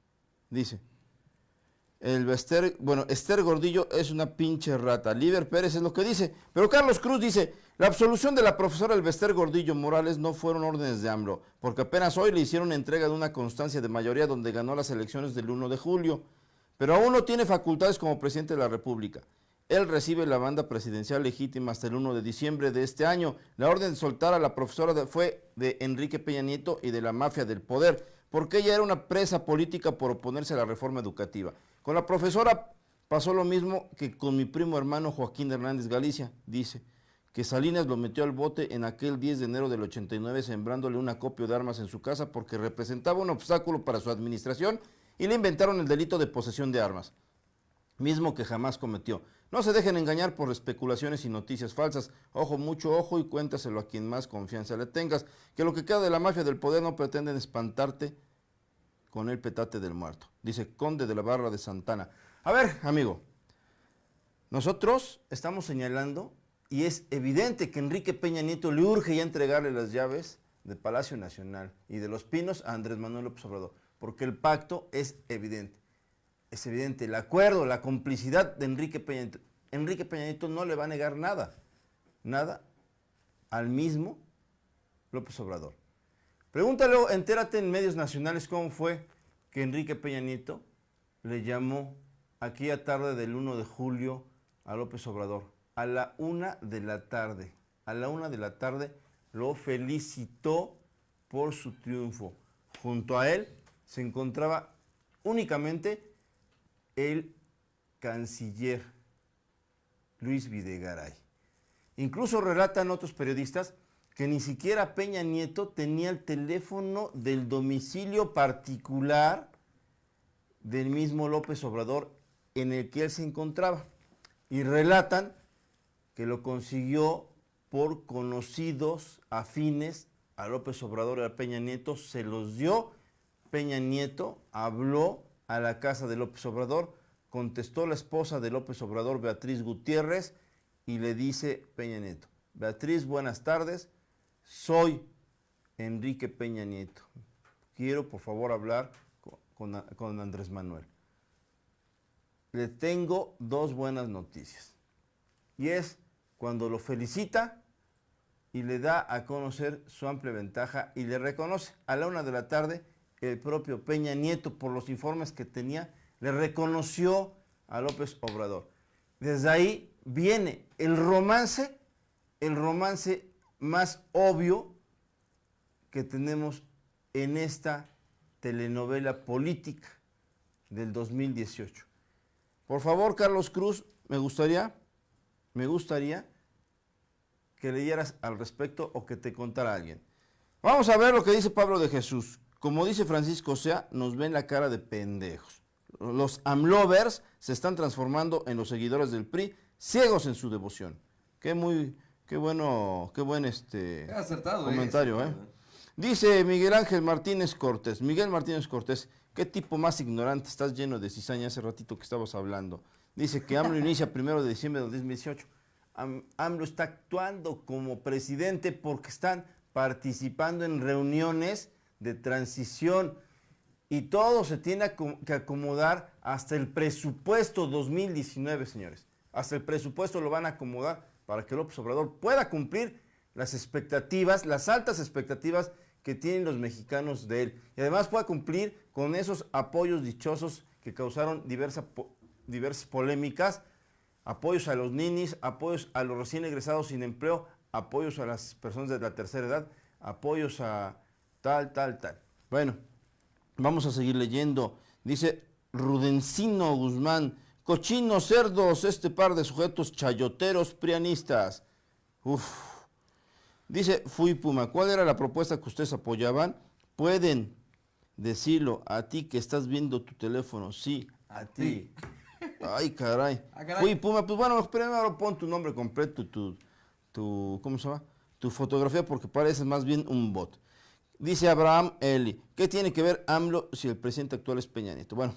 Dice, Esther Gordillo es una pinche rata. Liber Pérez es lo que dice. Pero Carlos Cruz dice, la absolución de la profesora Elbester Gordillo Morales no fueron órdenes de AMLO, porque apenas hoy le hicieron entrega de una constancia de mayoría donde ganó las elecciones del 1 de julio. Pero aún no tiene facultades como presidente de la República. Él recibe la banda presidencial legítima hasta el 1 de diciembre de este año. La orden de soltar a la profesora fue de Enrique Peña Nieto y de la mafia del poder, porque ella era una presa política por oponerse a la reforma educativa. Con la profesora pasó lo mismo que con mi primo hermano Joaquín Hernández Galicia, dice, que Salinas lo metió al bote en aquel 10 de enero del 89 sembrándole un acopio de armas en su casa porque representaba un obstáculo para su administración y le inventaron el delito de posesión de armas, mismo que jamás cometió. No se dejen engañar por especulaciones y noticias falsas. Ojo, mucho ojo y cuéntaselo a quien más confianza le tengas, que lo que queda de la mafia del poder no pretenden espantarte con el petate del muerto. Dice Conde de la Barra de Santana. A ver, amigo, nosotros estamos señalando y es evidente que Enrique Peña Nieto le urge ya entregarle las llaves de Palacio Nacional y de Los Pinos a Andrés Manuel López Obrador, porque el pacto es evidente. Es evidente, el acuerdo, la complicidad de Enrique Peña Nieto. Enrique Peña Nieto no le va a negar nada al mismo López Obrador. Pregúntalo, entérate en medios nacionales cómo fue que Enrique Peña Nieto le llamó aquella tarde del 1 de julio a López Obrador. A la 1 de la tarde. A la 1 de la tarde lo felicitó por su triunfo. Junto a él se encontraba únicamente el canciller Luis Videgaray. Incluso relatan otros periodistas que ni siquiera Peña Nieto tenía el teléfono del domicilio particular del mismo López Obrador en el que él se encontraba. Y relatan que lo consiguió por conocidos afines a López Obrador y a Peña Nieto, se los dio. Peña Nieto habló a la casa de López Obrador, contestó la esposa de López Obrador, Beatriz Gutiérrez, y le dice Peña Nieto, Beatriz, buenas tardes, soy Enrique Peña Nieto, quiero por favor hablar con Andrés Manuel. Le tengo dos buenas noticias, y es cuando lo felicita y le da a conocer su amplia ventaja y le reconoce a la 1 de la tarde. El propio Peña Nieto, por los informes que tenía, le reconoció a López Obrador. Desde ahí viene el romance más obvio que tenemos en esta telenovela política del 2018. Por favor, Carlos Cruz, me gustaría que leyeras al respecto o que te contara alguien. Vamos a ver lo que dice Pablo de Jesús. Como dice Francisco Sea, nos ven la cara de pendejos. Los AMLovers se están transformando en los seguidores del PRI, ciegos en su devoción. Qué buen acertado comentario, ¿eh? Dice Miguel Ángel Martínez Cortés. Miguel Martínez Cortés, qué tipo más ignorante, estás lleno de cizaña hace ratito que estabas hablando. Dice que AMLO inicia 1 de diciembre de 2018. AMLO está actuando como presidente porque están participando en reuniones de transición y todo se tiene que acomodar hasta el presupuesto 2019, señores. Hasta el presupuesto lo van a acomodar para que López Obrador pueda cumplir las expectativas, las altas expectativas que tienen los mexicanos de él. Y además pueda cumplir con esos apoyos dichosos que causaron diversas polémicas, apoyos a los ninis, apoyos a los recién egresados sin empleo, apoyos a las personas de la tercera edad, apoyos a tal. Bueno, vamos a seguir leyendo. Dice Rudencino Guzmán, cochinos cerdos, este par de sujetos chayoteros prianistas. Dice Fui Puma, ¿cuál era la propuesta que ustedes apoyaban? Pueden decirlo a ti que estás viendo tu teléfono. Sí, a ti. Ay, caray. Ah, caray. Fui Puma, pues bueno, primero pon tu nombre completo, ¿cómo se llama? Tu fotografía, porque pareces más bien un bot. Dice Abraham Eli, ¿qué tiene que ver AMLO si el presidente actual es Peña Nieto? Bueno,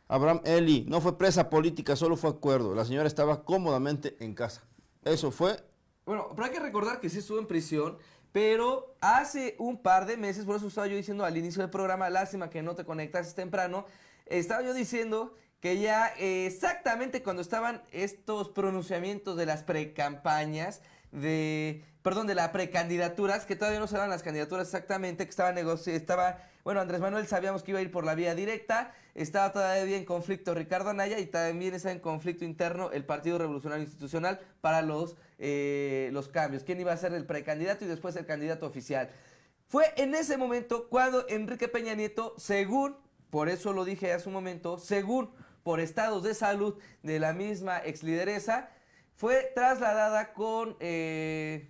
Abraham Eli, no fue presa política, solo fue acuerdo. La señora estaba cómodamente en casa. Eso fue. Bueno, pero hay que recordar que sí estuvo en prisión, pero hace un par de meses, por eso estaba yo diciendo al inicio del programa, lástima que no te conectaste temprano, estaba yo diciendo que ya exactamente cuando estaban estos pronunciamientos de las precampañas, de la precandidaturas, que todavía no se dan las candidaturas exactamente, que bueno, Andrés Manuel sabíamos que iba a ir por la vía directa, estaba todavía en conflicto Ricardo Anaya y también está en conflicto interno el Partido Revolucionario Institucional para los cambios. ¿Quién iba a ser el precandidato y después el candidato oficial? Fue en ese momento cuando Enrique Peña Nieto, según, por eso lo dije hace un momento, según por estados de salud de la misma exlideresa, fue trasladada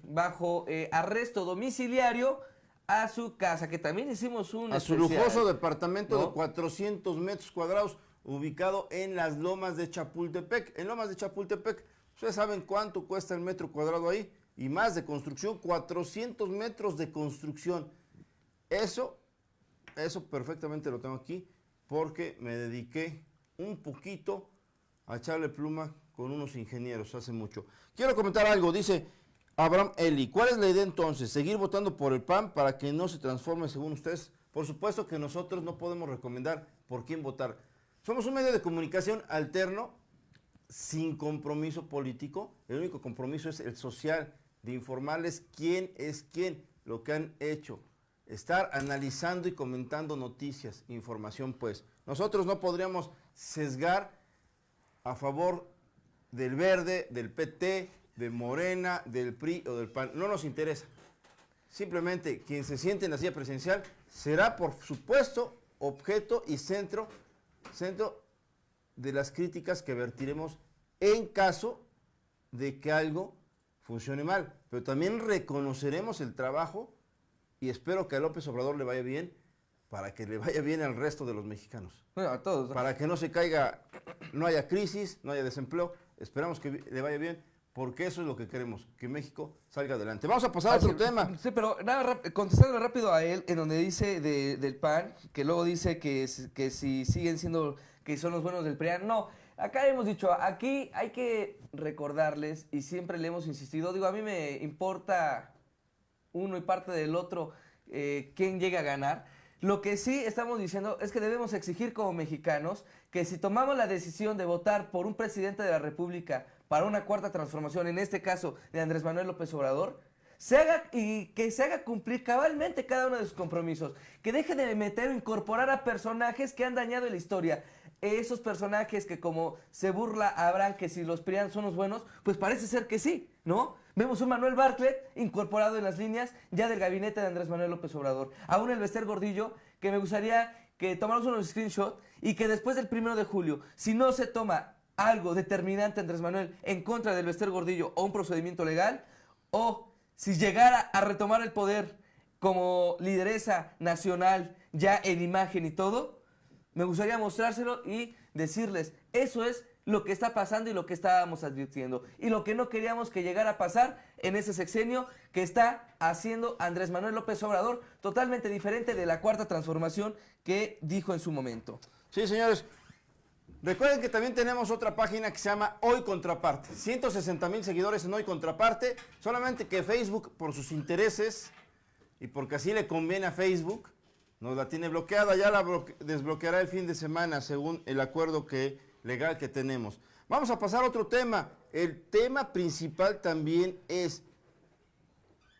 bajo arresto domiciliario a su casa, que también hicimos un A su especial, lujoso departamento, ¿no? de 400 metros cuadrados, ubicado en las Lomas de Chapultepec. En Lomas de Chapultepec, ustedes saben cuánto cuesta el metro cuadrado ahí, y más de construcción, 400 metros de construcción. Eso perfectamente lo tengo aquí, porque me dediqué un poquito a echarle pluma con unos ingenieros hace mucho. Quiero comentar algo, dice Abraham Eli, ¿cuál es la idea entonces? ¿Seguir votando por el PAN para que no se transforme según ustedes? Por supuesto que nosotros no podemos recomendar por quién votar. Somos un medio de comunicación alterno, sin compromiso político. El único compromiso es el social, de informarles quién es quién, lo que han hecho. Estar analizando y comentando noticias, información pues. Nosotros no podríamos sesgar a favor del Verde, del PT, de Morena, del PRI o del PAN. No nos interesa. Simplemente quien se siente en la silla presidencial será, por supuesto, objeto y centro de las críticas que vertiremos en caso de que algo funcione mal. Pero también reconoceremos el trabajo y espero que a López Obrador le vaya bien, para que le vaya bien al resto de los mexicanos. Bueno, a todos, ¿no? Para que no se caiga, no haya crisis, no haya desempleo. Esperamos que le vaya bien, porque eso es lo que queremos, que México salga adelante. Vamos a pasar a otro tema. Sí, pero nada, contestando rápido a él, en donde dice del PAN, que luego dice que si siguen siendo, que son los buenos del PRIAN. No, acá hemos dicho, aquí hay que recordarles, y siempre le hemos insistido, digo, a mí me importa uno y parte del otro quién llega a ganar. Lo que sí estamos diciendo es que debemos exigir como mexicanos que si tomamos la decisión de votar por un presidente de la República para una cuarta transformación, en este caso de Andrés Manuel López Obrador, que se haga cumplir cabalmente cada uno de sus compromisos, que deje de meter o incorporar a personajes que han dañado la historia. Esos personajes que, como se burla Abraham, que si los PRIAN son los buenos, pues parece ser que sí, ¿no? Vemos un Manuel Bartlett incorporado en las líneas ya del gabinete de Andrés Manuel López Obrador. Aún el Bester Gordillo, que me gustaría que tomáramos unos screenshots y que después del 1 de julio, si no se toma algo determinante Andrés Manuel en contra del Bester Gordillo o un procedimiento legal, o si llegara a retomar el poder como lideresa nacional ya en imagen y todo, me gustaría mostrárselo y decirles, eso es lo que está pasando y lo que estábamos advirtiendo. Y lo que no queríamos que llegara a pasar en ese sexenio que está haciendo Andrés Manuel López Obrador, totalmente diferente de la cuarta transformación que dijo en su momento. Sí, señores. Recuerden que también tenemos otra página que se llama Hoy Contraparte. 160,000 seguidores en Hoy Contraparte. Solamente que Facebook, por sus intereses y porque así le conviene a Facebook, nos la tiene bloqueada. Ya la desbloqueará el fin de semana según el acuerdo legal que tenemos. Vamos a pasar a otro tema. El tema principal también es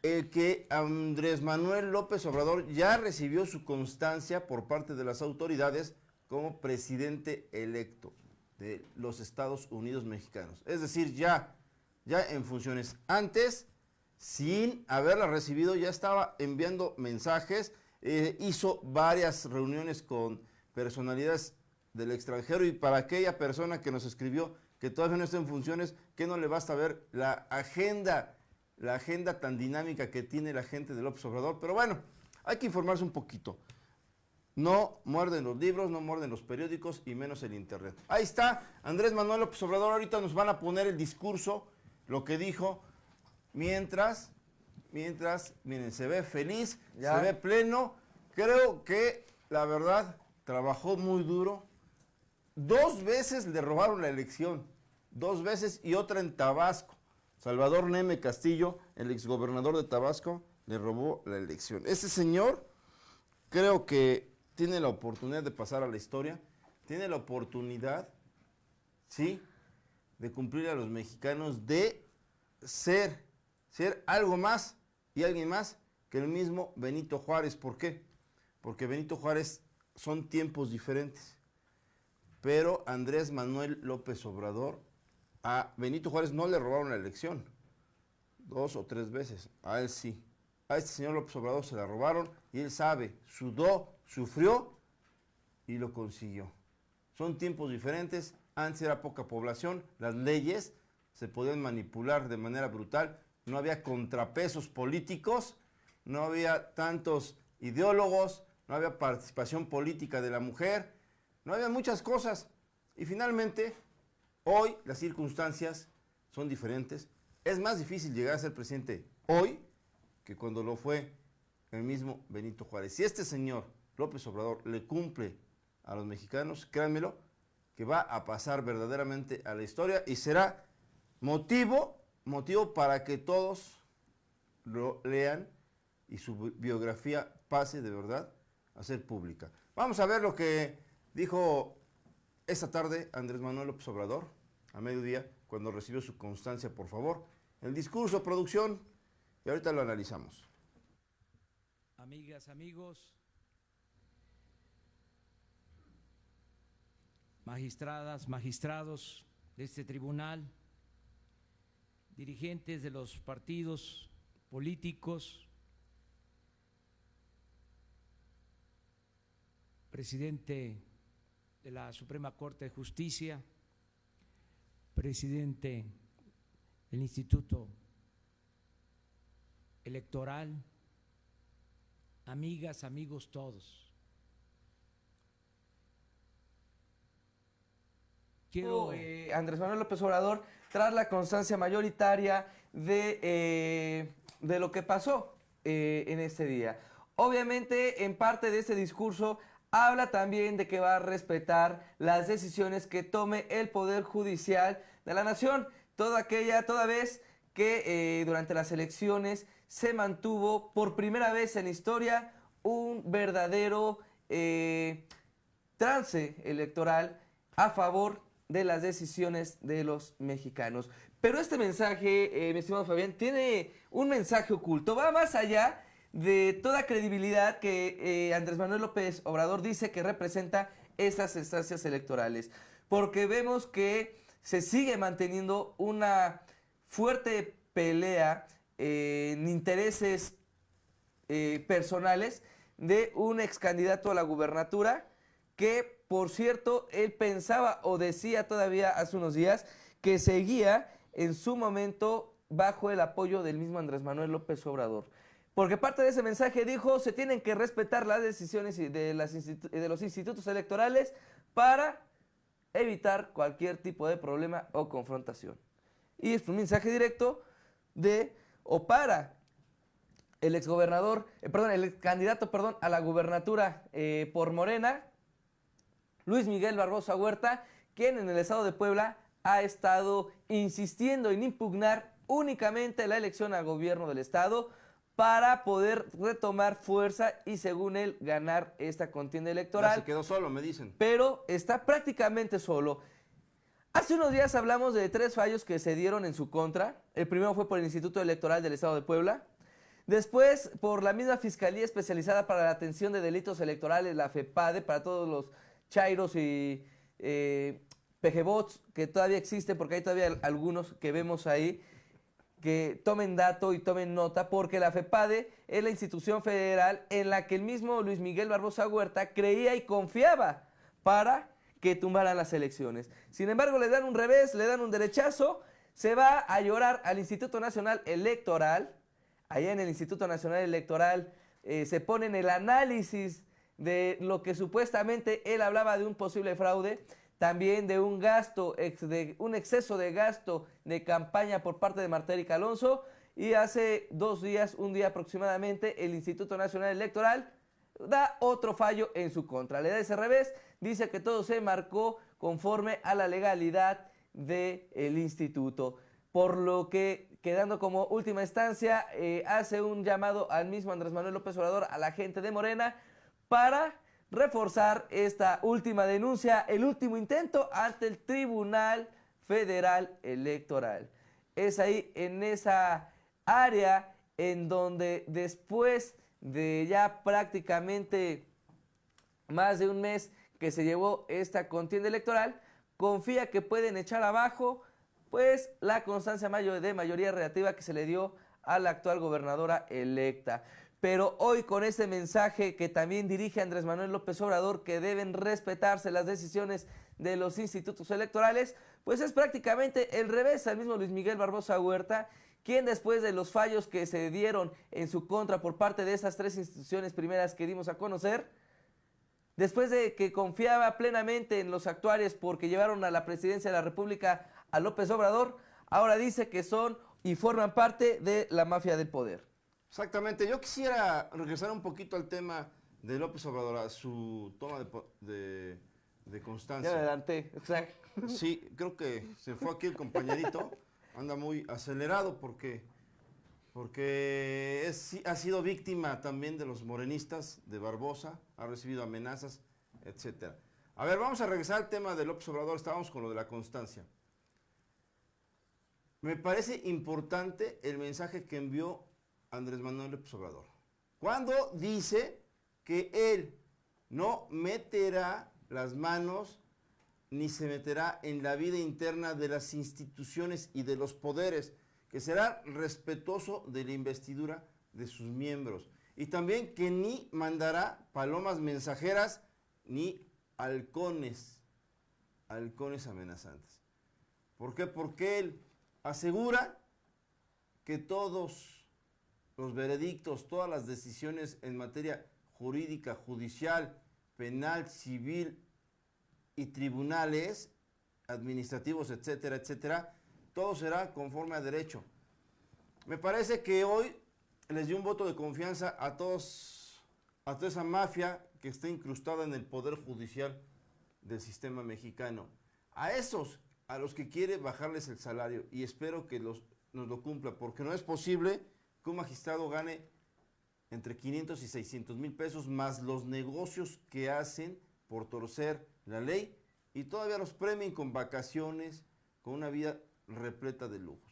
el que Andrés Manuel López Obrador ya recibió su constancia por parte de las autoridades como presidente electo de los Estados Unidos mexicanos. Es decir, ya en funciones. Antes, sin haberla recibido, ya estaba enviando mensajes, hizo varias reuniones con personalidades del extranjero, y para aquella persona que nos escribió que todavía no está en funciones, que no le basta ver la agenda tan dinámica que tiene la gente de López Obrador. Pero bueno, hay que informarse un poquito. no muerden los libros, no muerden los periódicos y menos el internet. Ahí está Andrés Manuel López Obrador. Ahorita nos van a poner el discurso, lo que dijo, mientras, miren, se ve feliz, se ve pleno. Creo que la verdad trabajó muy duro. 2 veces le robaron la elección, 2 veces y otra en Tabasco. Salvador Neme Castillo, el exgobernador de Tabasco, le robó la elección. Ese señor creo que tiene la oportunidad de pasar a la historia, tiene la oportunidad, sí, de cumplir a los mexicanos, de ser algo más y alguien más que el mismo Benito Juárez. ¿Por qué? Porque Benito Juárez son tiempos diferentes, pero Andrés Manuel López Obrador, a Benito Juárez no le robaron la elección 2 o 3 veces, a él sí. A este señor López Obrador se la robaron y él sabe, sudó, sufrió y lo consiguió. Son tiempos diferentes, antes era poca población, las leyes se podían manipular de manera brutal, no había contrapesos políticos, no había tantos ideólogos, no había participación política de la mujer, no había muchas cosas. Y finalmente, hoy las circunstancias son diferentes. Es más difícil llegar a ser presidente hoy que cuando lo fue el mismo Benito Juárez. Si este señor López Obrador le cumple a los mexicanos, créanmelo, que va a pasar verdaderamente a la historia y será motivo para que todos lo lean y su biografía pase de verdad a ser pública. Vamos a ver lo que dijo esta tarde Andrés Manuel López Obrador, a mediodía, cuando recibió su constancia, por favor. El discurso, producción, y ahorita lo analizamos. Amigas, amigos, magistradas, magistrados de este tribunal, dirigentes de los partidos políticos, presidente de la Suprema Corte de Justicia, presidente del Instituto Electoral, amigas, amigos todos. Quiero, Andrés Manuel López Obrador, tras la constancia mayoritaria de lo que pasó en este día. Obviamente, en parte de este discurso, habla también de que va a respetar las decisiones que tome el Poder Judicial de la Nación, toda vez que durante las elecciones se mantuvo por primera vez en la historia un verdadero trance electoral a favor de las decisiones de los mexicanos. Pero este mensaje, mi estimado Fabián, tiene un mensaje oculto, va más allá de toda credibilidad que Andrés Manuel López Obrador dice que representa estas instancias electorales, porque vemos que se sigue manteniendo una fuerte pelea en intereses personales de un ex candidato a la gubernatura que, por cierto, él pensaba o decía todavía hace unos días que seguía en su momento bajo el apoyo del mismo Andrés Manuel López Obrador. Porque parte de ese mensaje dijo, se tienen que respetar las decisiones de los institutos electorales para evitar cualquier tipo de problema o confrontación. Y es un mensaje directo para el ex candidato a la gubernatura por Morena, Luis Miguel Barbosa Huerta, quien en el estado de Puebla ha estado insistiendo en impugnar únicamente la elección al gobierno del estado para poder retomar fuerza y, según él, ganar esta contienda electoral. Ya se quedó solo, me dicen. Pero está prácticamente solo. Hace unos días hablamos de 3 fallos que se dieron en su contra. El primero fue por el Instituto Electoral del Estado de Puebla. Después, por la misma Fiscalía Especializada para la Atención de Delitos Electorales, la FEPADE, para todos los chairos y pejebots que todavía existen, porque hay todavía algunos que vemos ahí, que tomen dato y tomen nota, porque la FEPADE es la institución federal en la que el mismo Luis Miguel Barbosa Huerta creía y confiaba para que tumbaran las elecciones. Sin embargo, le dan un revés, le dan un derechazo, se va a llorar al Instituto Nacional Electoral. Allá en el Instituto Nacional Electoral se pone en el análisis de lo que supuestamente él hablaba de un posible fraude, también de un gasto, de un exceso de gasto de campaña por parte de Marta Erika Alonso, y hace 2 días, un día aproximadamente, el Instituto Nacional Electoral da otro fallo en su contra. Le da ese revés, dice que todo se marcó conforme a la legalidad del instituto, por lo que, quedando como última instancia, hace un llamado al mismo Andrés Manuel López Obrador, a la gente de Morena, para reforzar esta última denuncia, el último intento ante el Tribunal Federal Electoral. Es ahí, en esa área, en donde después de ya prácticamente más de un mes que se llevó esta contienda electoral, confía que pueden echar abajo pues la constancia de mayoría relativa que se le dio a la actual gobernadora electa. Pero hoy, con este mensaje que también dirige Andrés Manuel López Obrador, que deben respetarse las decisiones de los institutos electorales, pues es prácticamente el revés al mismo Luis Miguel Barbosa Huerta, quien después de los fallos que se dieron en su contra por parte de esas 3 instituciones primeras que dimos a conocer, después de que confiaba plenamente en los actuarios porque llevaron a la presidencia de la República a López Obrador, ahora dice que son y forman parte de la mafia del poder. Exactamente, yo quisiera regresar un poquito al tema de López Obrador, a su toma de constancia. Ya adelanté, exacto. Sí, creo que se fue aquí el compañerito, anda muy acelerado porque ha sido víctima también de los morenistas, de Barbosa, ha recibido amenazas, etcétera. A ver, vamos a regresar al tema de López Obrador, estábamos con lo de la constancia. Me parece importante el mensaje que envió Andrés Manuel López Obrador, cuando dice que él no meterá las manos ni se meterá en la vida interna de las instituciones y de los poderes, que será respetuoso de la investidura de sus miembros, y también que ni mandará palomas mensajeras ni halcones amenazantes. ¿Por qué? Porque él asegura que todos los veredictos, todas las decisiones en materia jurídica, judicial, penal, civil y tribunales administrativos, etcétera, etcétera, todo será conforme a derecho. Me parece que hoy les dio un voto de confianza a toda esa mafia que está incrustada en el poder judicial del sistema mexicano. A esos, a los que quiere bajarles el salario, y espero que nos lo cumpla, porque no es posible que un magistrado gane entre 500 y 600 mil pesos, más los negocios que hacen por torcer la ley, y todavía los premien con vacaciones, con una vida repleta de lujos.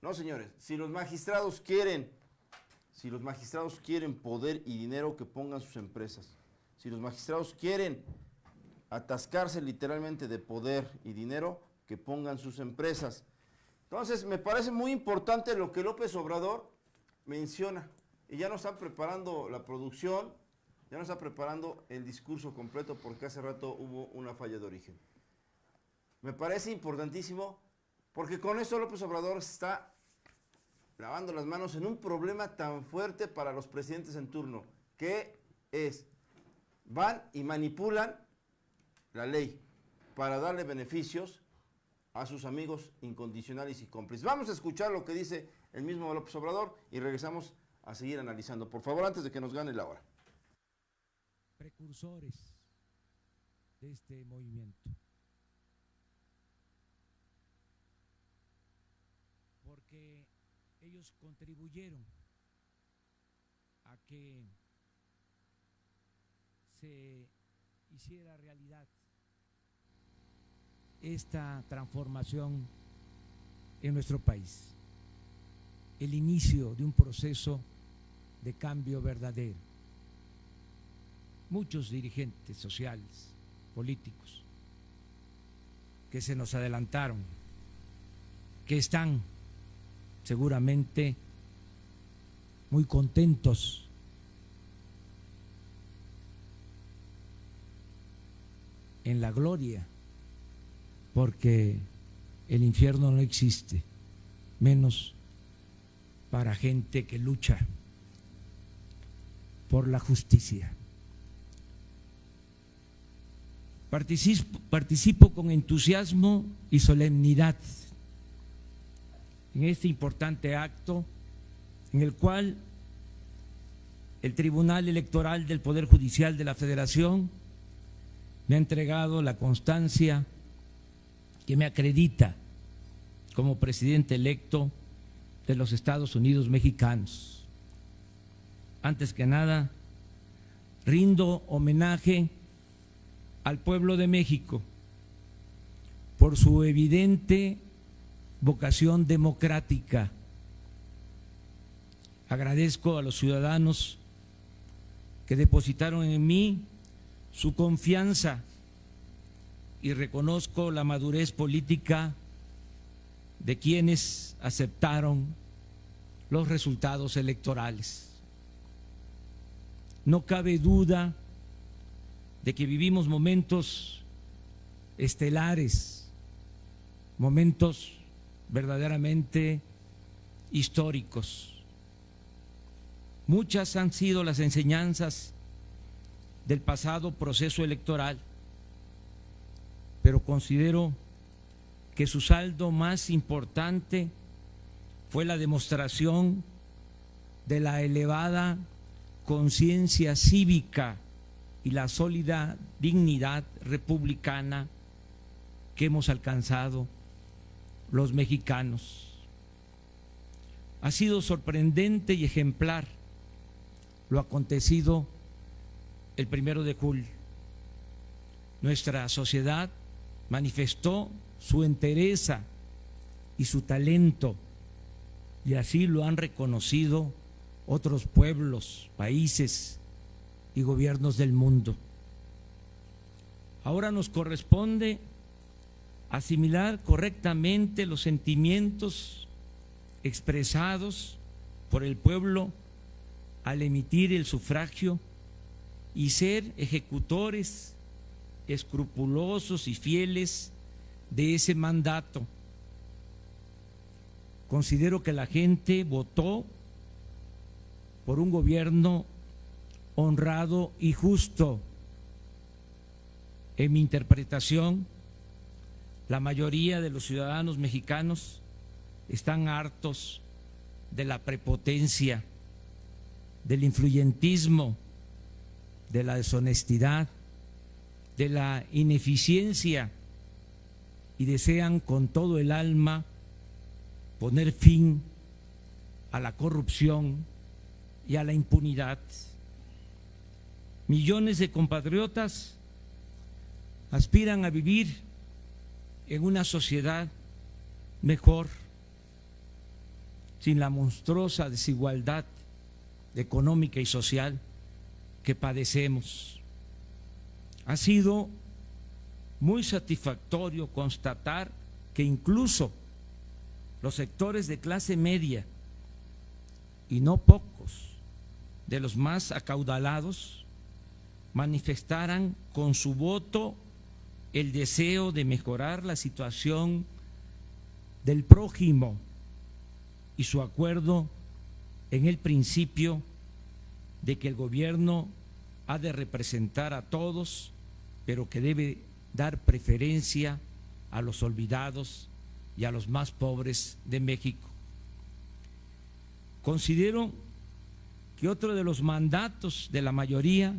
No, señores, si los magistrados quieren poder y dinero, que pongan sus empresas. Si los magistrados quieren atascarse literalmente de poder y dinero, que pongan sus empresas. Entonces, me parece muy importante lo que López Obrador menciona, y ya nos están preparando la producción, ya nos está preparando el discurso completo, porque hace rato hubo una falla de origen. Me parece importantísimo, porque con esto López Obrador está lavando las manos en un problema tan fuerte para los presidentes en turno, que es, van y manipulan la ley para darle beneficios a sus amigos incondicionales y cómplices. Vamos a escuchar lo que dice el mismo López Obrador y regresamos a seguir analizando. Por favor, antes de que nos gane la hora. Precursores de este movimiento. Porque ellos contribuyeron a que se hiciera realidad esta transformación en nuestro país, el inicio de un proceso de cambio verdadero. Muchos dirigentes sociales, políticos, que se nos adelantaron, que están seguramente muy contentos en la gloria, porque el infierno no existe, menos para gente que lucha por la justicia. Participo con entusiasmo y solemnidad en este importante acto en el cual el Tribunal Electoral del Poder Judicial de la Federación me ha entregado la constancia que me acredita como presidente electo de los Estados Unidos mexicanos. Antes que nada, rindo homenaje al pueblo de México por su evidente vocación democrática. Agradezco a los ciudadanos que depositaron en mí su confianza y reconozco la madurez política de quienes aceptaron los resultados electorales. No cabe duda de que vivimos momentos estelares, momentos verdaderamente históricos. Muchas han sido las enseñanzas del pasado proceso electoral, pero considero que su saldo más importante fue la demostración de la elevada conciencia cívica y la sólida dignidad republicana que hemos alcanzado los mexicanos. Ha sido sorprendente y ejemplar lo acontecido el 1 de julio. Nuestra sociedad manifestó su entereza y su talento, y así lo han reconocido otros pueblos, países y gobiernos del mundo. Ahora nos corresponde asimilar correctamente los sentimientos expresados por el pueblo al emitir el sufragio y ser ejecutores escrupulosos y fieles de ese mandato. Considero que la gente votó por un gobierno honrado y justo. En mi interpretación, la mayoría de los ciudadanos mexicanos están hartos de la prepotencia, del influyentismo, de la deshonestidad, de la ineficiencia, y desean con todo el alma poner fin a la corrupción y a la impunidad. Millones de compatriotas aspiran a vivir en una sociedad mejor, sin la monstruosa desigualdad económica y social que padecemos. Ha sido muy satisfactorio constatar que incluso los sectores de clase media, y no pocos de los más acaudalados, manifestaran con su voto el deseo de mejorar la situación del prójimo y su acuerdo en el principio de que el gobierno ha de representar a todos, pero que debe dar preferencia a los olvidados y a los más pobres de México. Considero que otro de los mandatos de la mayoría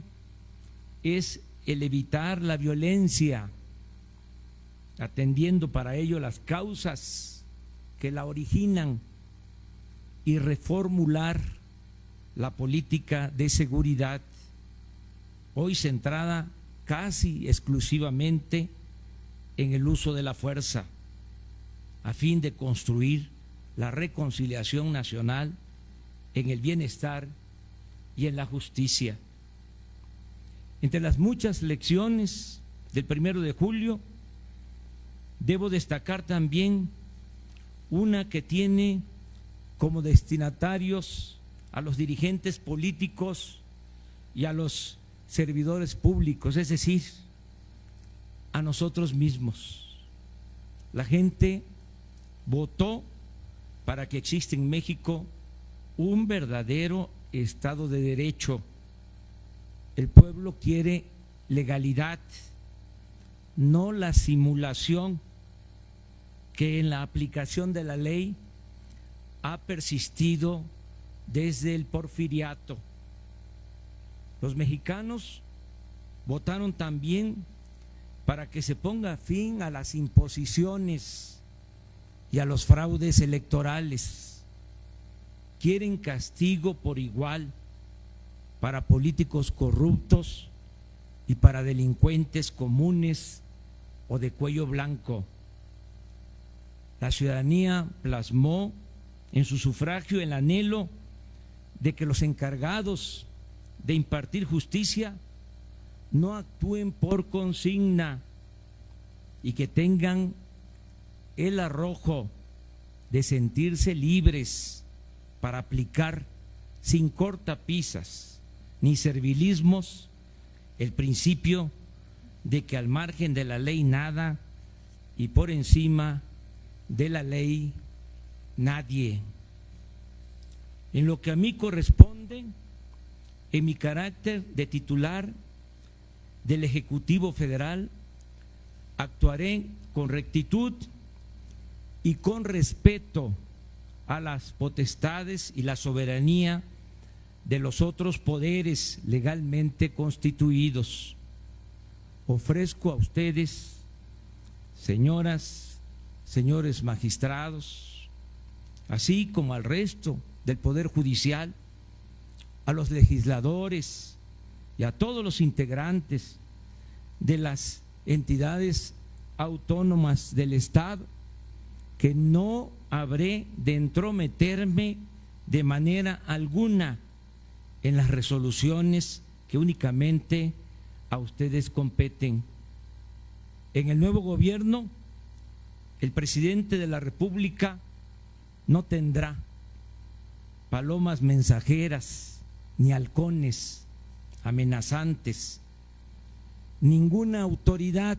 es el evitar la violencia, atendiendo para ello las causas que la originan, y reformular la política de seguridad, hoy centrada casi exclusivamente en el uso de la fuerza, a fin de construir la reconciliación nacional en el bienestar y en la justicia. Entre las muchas lecciones del 1 de julio, debo destacar también una que tiene como destinatarios a los dirigentes políticos y a los servidores públicos, es decir, a nosotros mismos. La gente votó para que exista en México un verdadero Estado de Derecho. El pueblo quiere legalidad, no la simulación que en la aplicación de la ley ha persistido desde el porfiriato. Los mexicanos votaron también para que se ponga fin a las imposiciones y a los fraudes electorales. Quieren castigo por igual para políticos corruptos y para delincuentes comunes o de cuello blanco. La ciudadanía plasmó en su sufragio el anhelo de que los encargados de impartir justicia no actúen por consigna y que tengan el arrojo de sentirse libres para aplicar sin cortapisas ni servilismos el principio de que al margen de la ley nada y por encima de la ley nadie. En lo que a mí corresponde, en mi carácter de titular del Ejecutivo Federal, actuaré con rectitud y con respeto a las potestades y la soberanía de los otros poderes legalmente constituidos. Ofrezco a ustedes, señoras, señores magistrados, así como al resto del Poder Judicial, a los legisladores y a todos los integrantes de las entidades autónomas del Estado, que no habré de entrometerme de manera alguna en las resoluciones que únicamente a ustedes competen. En el nuevo gobierno, el presidente de la República no tendrá palomas mensajeras ni halcones amenazantes. Ninguna autoridad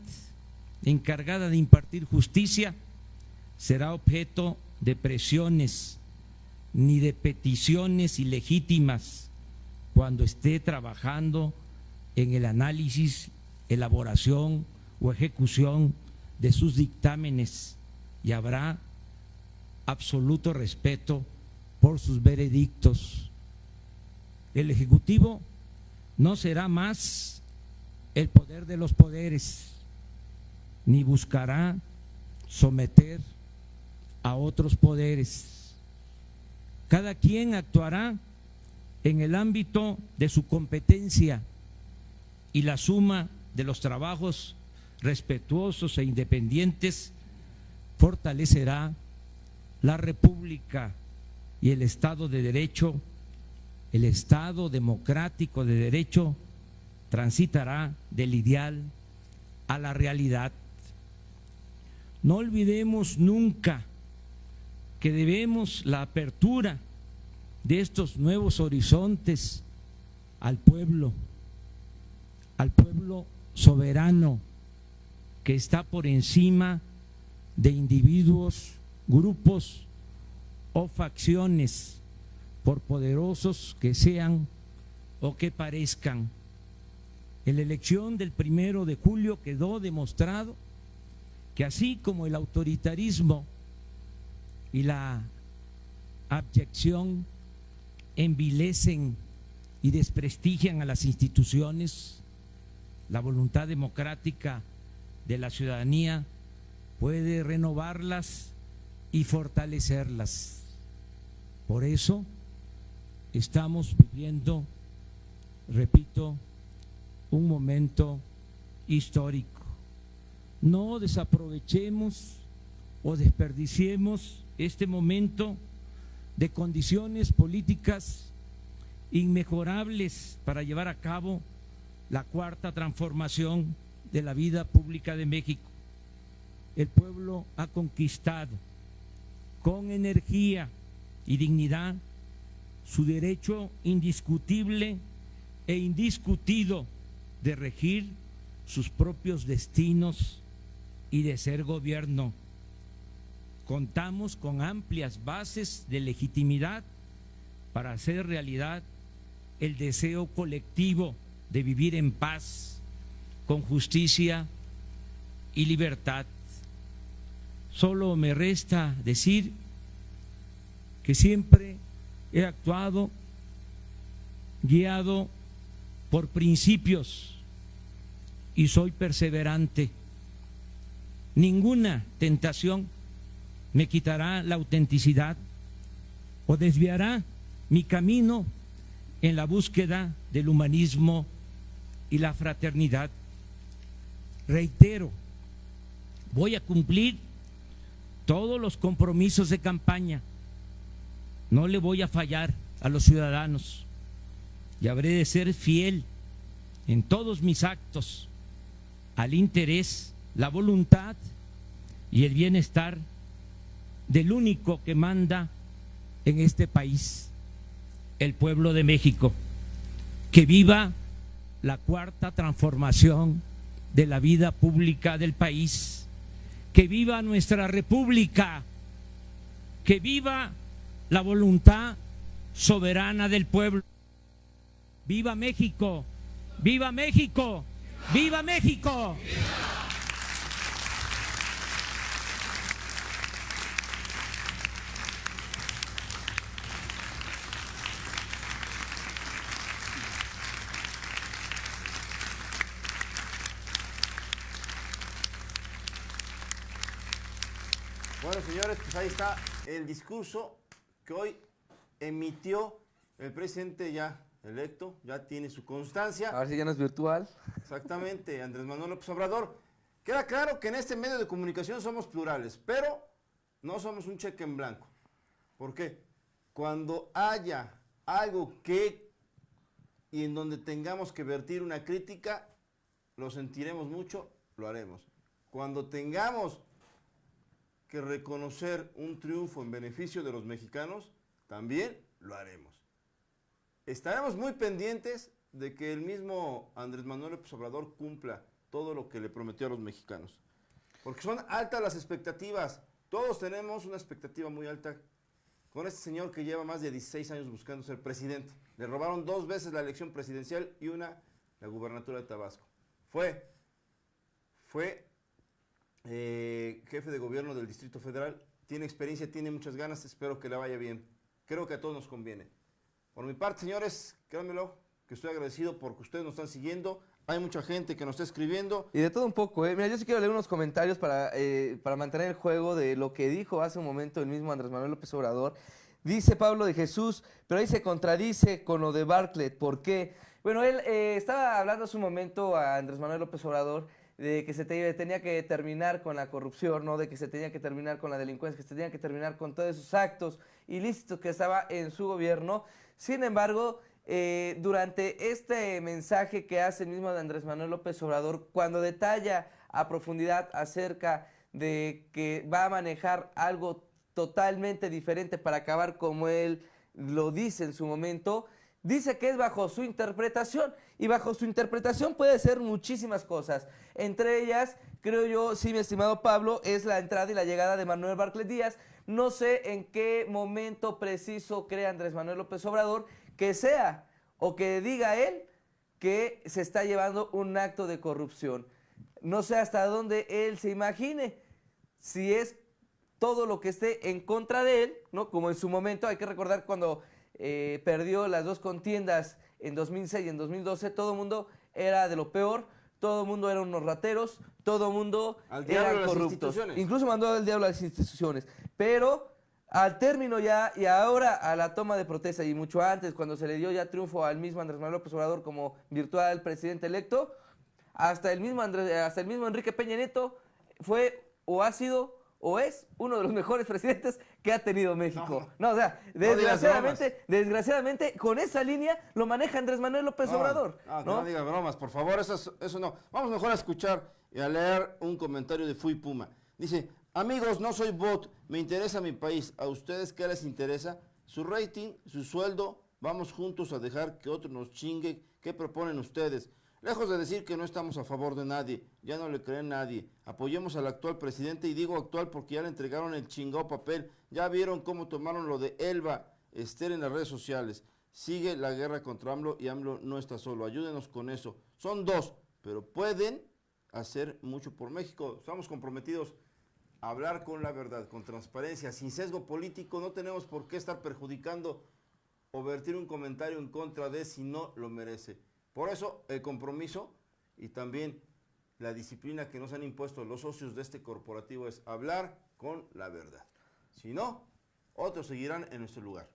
encargada de impartir justicia será objeto de presiones ni de peticiones ilegítimas cuando esté trabajando en el análisis, elaboración o ejecución de sus dictámenes, y habrá absoluto respeto por sus veredictos. El Ejecutivo no será más el poder de los poderes, ni buscará someter a otros poderes. Cada quien actuará en el ámbito de su competencia, y la suma de los trabajos respetuosos e independientes fortalecerá la República y el Estado de Derecho. El Estado democrático de derecho transitará del ideal a la realidad. No olvidemos nunca que debemos la apertura de estos nuevos horizontes al pueblo soberano que está por encima de individuos, grupos o facciones, por poderosos que sean o que parezcan. En la elección del 1 de julio quedó demostrado que así como el autoritarismo y la abyección envilecen y desprestigian a las instituciones, la voluntad democrática de la ciudadanía puede renovarlas y fortalecerlas. Por eso estamos viviendo, repito, un momento histórico. No desaprovechemos o desperdiciemos este momento de condiciones políticas inmejorables para llevar a cabo la cuarta transformación de la vida pública de México. El pueblo ha conquistado con energía y dignidad su derecho indiscutible e indiscutido de regir sus propios destinos y de ser gobierno. Contamos con amplias bases de legitimidad para hacer realidad el deseo colectivo de vivir en paz, con justicia y libertad. Solo me resta decir que siempre he actuado guiado por principios y soy perseverante. Ninguna tentación me quitará la autenticidad o desviará mi camino en la búsqueda del humanismo y la fraternidad. Reitero, voy a cumplir todos los compromisos de campaña. No le voy a fallar a los ciudadanos y habré de ser fiel en todos mis actos al interés, la voluntad y el bienestar del único que manda en este país, el pueblo de México. Que viva la cuarta transformación de la vida pública del país. Que viva nuestra república. Que viva la voluntad soberana del pueblo. ¡Viva México! ¡Viva México! ¡Viva México! Bueno, señores, pues ahí está el discurso que hoy emitió el presidente ya electo, ya tiene su constancia. A ver si ya no es virtual. Exactamente, Andrés Manuel López Obrador. Queda claro que en este medio de comunicación somos plurales, pero no somos un cheque en blanco. ¿Por qué? Cuando haya algo y en donde tengamos que vertir una crítica, lo sentiremos mucho, lo haremos. Cuando tengamos que reconocer un triunfo en beneficio de los mexicanos, también lo haremos. Estaremos muy pendientes de que el mismo Andrés Manuel López Obrador cumpla todo lo que le prometió a los mexicanos. Porque son altas las expectativas. Todos tenemos una expectativa muy alta con este señor que lleva más de 16 años buscando ser presidente. Le robaron 2 veces la elección presidencial y una la gubernatura de Tabasco. Fue jefe de gobierno del Distrito Federal, tiene experiencia, tiene muchas ganas, espero que le vaya bien. Creo que a todos nos conviene. Por mi parte, señores, créanmelo, que estoy agradecido porque ustedes nos están siguiendo. Hay mucha gente que nos está escribiendo. Y de todo un poco, Mira, yo sí quiero leer unos comentarios para mantener el juego de lo que dijo hace un momento el mismo Andrés Manuel López Obrador. Dice Pablo de Jesús, pero ahí se contradice con lo de Bartlett. ¿Por qué? Bueno, él estaba hablando hace un momento a Andrés Manuel López Obrador de que se tenía que terminar con la corrupción, ¿no? De que se tenía que terminar con la delincuencia, que se tenía que terminar con todos esos actos ilícitos que estaba en su gobierno. Sin embargo, durante este mensaje que hace el mismo Andrés Manuel López Obrador, cuando detalla a profundidad acerca de que va a manejar algo totalmente diferente para acabar como él lo dice en su momento, dice que es bajo su interpretación, y bajo su interpretación puede ser muchísimas cosas. Entre ellas, creo yo, sí, mi estimado Pablo, es la entrada y la llegada de Manuel Bartlett Díaz. No sé en qué momento preciso cree Andrés Manuel López Obrador que sea o que diga él que se está llevando un acto de corrupción. No sé hasta dónde él se imagine, si es todo lo que esté en contra de él, ¿no? Como en su momento, hay que recordar cuando perdió las 2 contiendas en 2006 y en 2012, todo el mundo era de lo peor, todo el mundo eran unos rateros, todo el mundo eran corruptos. Incluso mandó al diablo a las instituciones. Pero al término ya, y ahora a la toma de protesta, y mucho antes, cuando se le dio ya triunfo al mismo Andrés Manuel López Obrador como virtual presidente electo, hasta el mismo Enrique Peña Nieto fue o ha sido o es uno de los mejores presidentes que ha tenido México. No, o sea, desgraciadamente, con esa línea lo maneja Andrés Manuel López Obrador. No digas bromas, por favor, eso no. Vamos mejor a escuchar y a leer un comentario de Fui Puma. Dice: amigos, no soy bot, me interesa mi país. ¿A ustedes qué les interesa? Su rating, su sueldo, vamos juntos a dejar que otro nos chingue. ¿Qué proponen ustedes? Lejos de decir que no estamos a favor de nadie, ya no le creen a nadie. Apoyemos al actual presidente, y digo actual porque ya le entregaron el chingado papel. Ya vieron cómo tomaron lo de Elba Ester en las redes sociales. Sigue la guerra contra AMLO y AMLO no está solo. Ayúdenos con eso. Son 2, pero pueden hacer mucho por México. Estamos comprometidos a hablar con la verdad, con transparencia, sin sesgo político. No tenemos por qué estar perjudicando o vertir un comentario en contra de si no lo merece. Por eso el compromiso y también la disciplina que nos han impuesto los socios de este corporativo es hablar con la verdad. Si no, otros seguirán en nuestro lugar.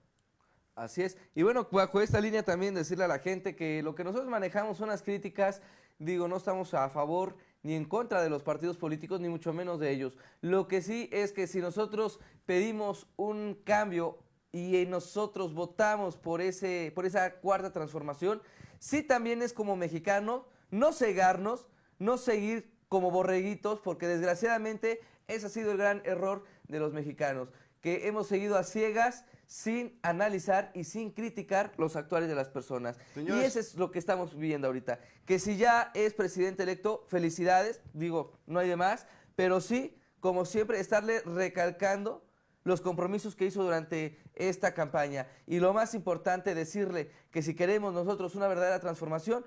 Así es. Y bueno, bajo esta línea también decirle a la gente que lo que nosotros manejamos son las críticas, digo, no estamos a favor ni en contra de los partidos políticos, ni mucho menos de ellos. Lo que sí es que si nosotros pedimos un cambio y nosotros votamos por esa cuarta transformación, sí también es como mexicano no cegarnos, no seguir como borreguitos, porque desgraciadamente ese ha sido el gran error de los mexicanos, que hemos seguido a ciegas sin analizar y sin criticar los actuales de las personas. Señores, y eso es lo que estamos viviendo ahorita. Que si ya es presidente electo, felicidades, digo, no hay de más, pero sí, como siempre, estarle recalcando los compromisos que hizo durante esta campaña. Y lo más importante, decirle que si queremos nosotros una verdadera transformación,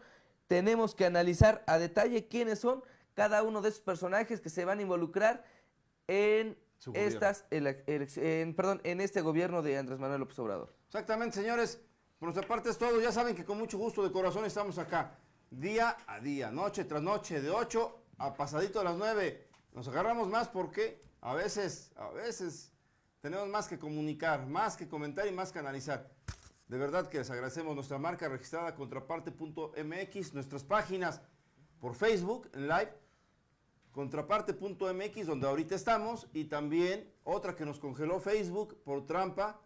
tenemos que analizar a detalle quiénes son cada uno de esos personajes que se van a involucrar en en este gobierno de Andrés Manuel López Obrador. Exactamente, señores. Por nuestra parte es todo. Ya saben que con mucho gusto de corazón estamos acá, día a día, noche tras noche, de 8 a pasadito a las 9. Nos agarramos más porque a veces tenemos más que comunicar, más que comentar y más que analizar. De verdad que les agradecemos nuestra marca registrada Contraparte.mx, nuestras páginas por Facebook en live, Contraparte.mx, donde ahorita estamos, y también otra que nos congeló Facebook por trampa,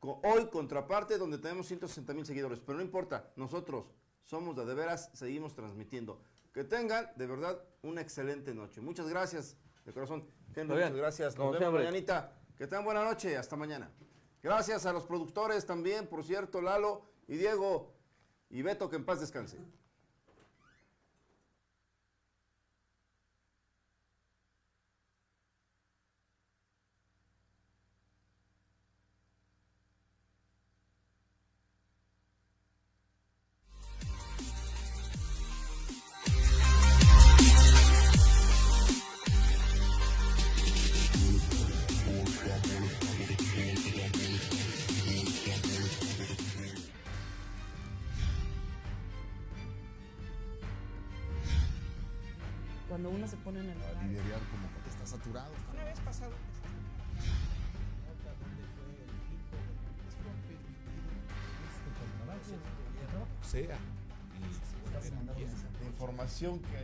hoy Contraparte, donde tenemos 160,000 seguidores. Pero no importa, nosotros somos de veras, seguimos transmitiendo. Que tengan, de verdad, una excelente noche. Muchas gracias, de corazón. Henry, muchas gracias. Nos vemos mañanita. Que tengan buena noche, hasta mañana. Gracias a los productores también, por cierto, Lalo y Diego y Beto, que en paz descanse. Cuando uno se pone en el lugar. Liderar como que está saturado. Una vez pasado. Sea. Y información que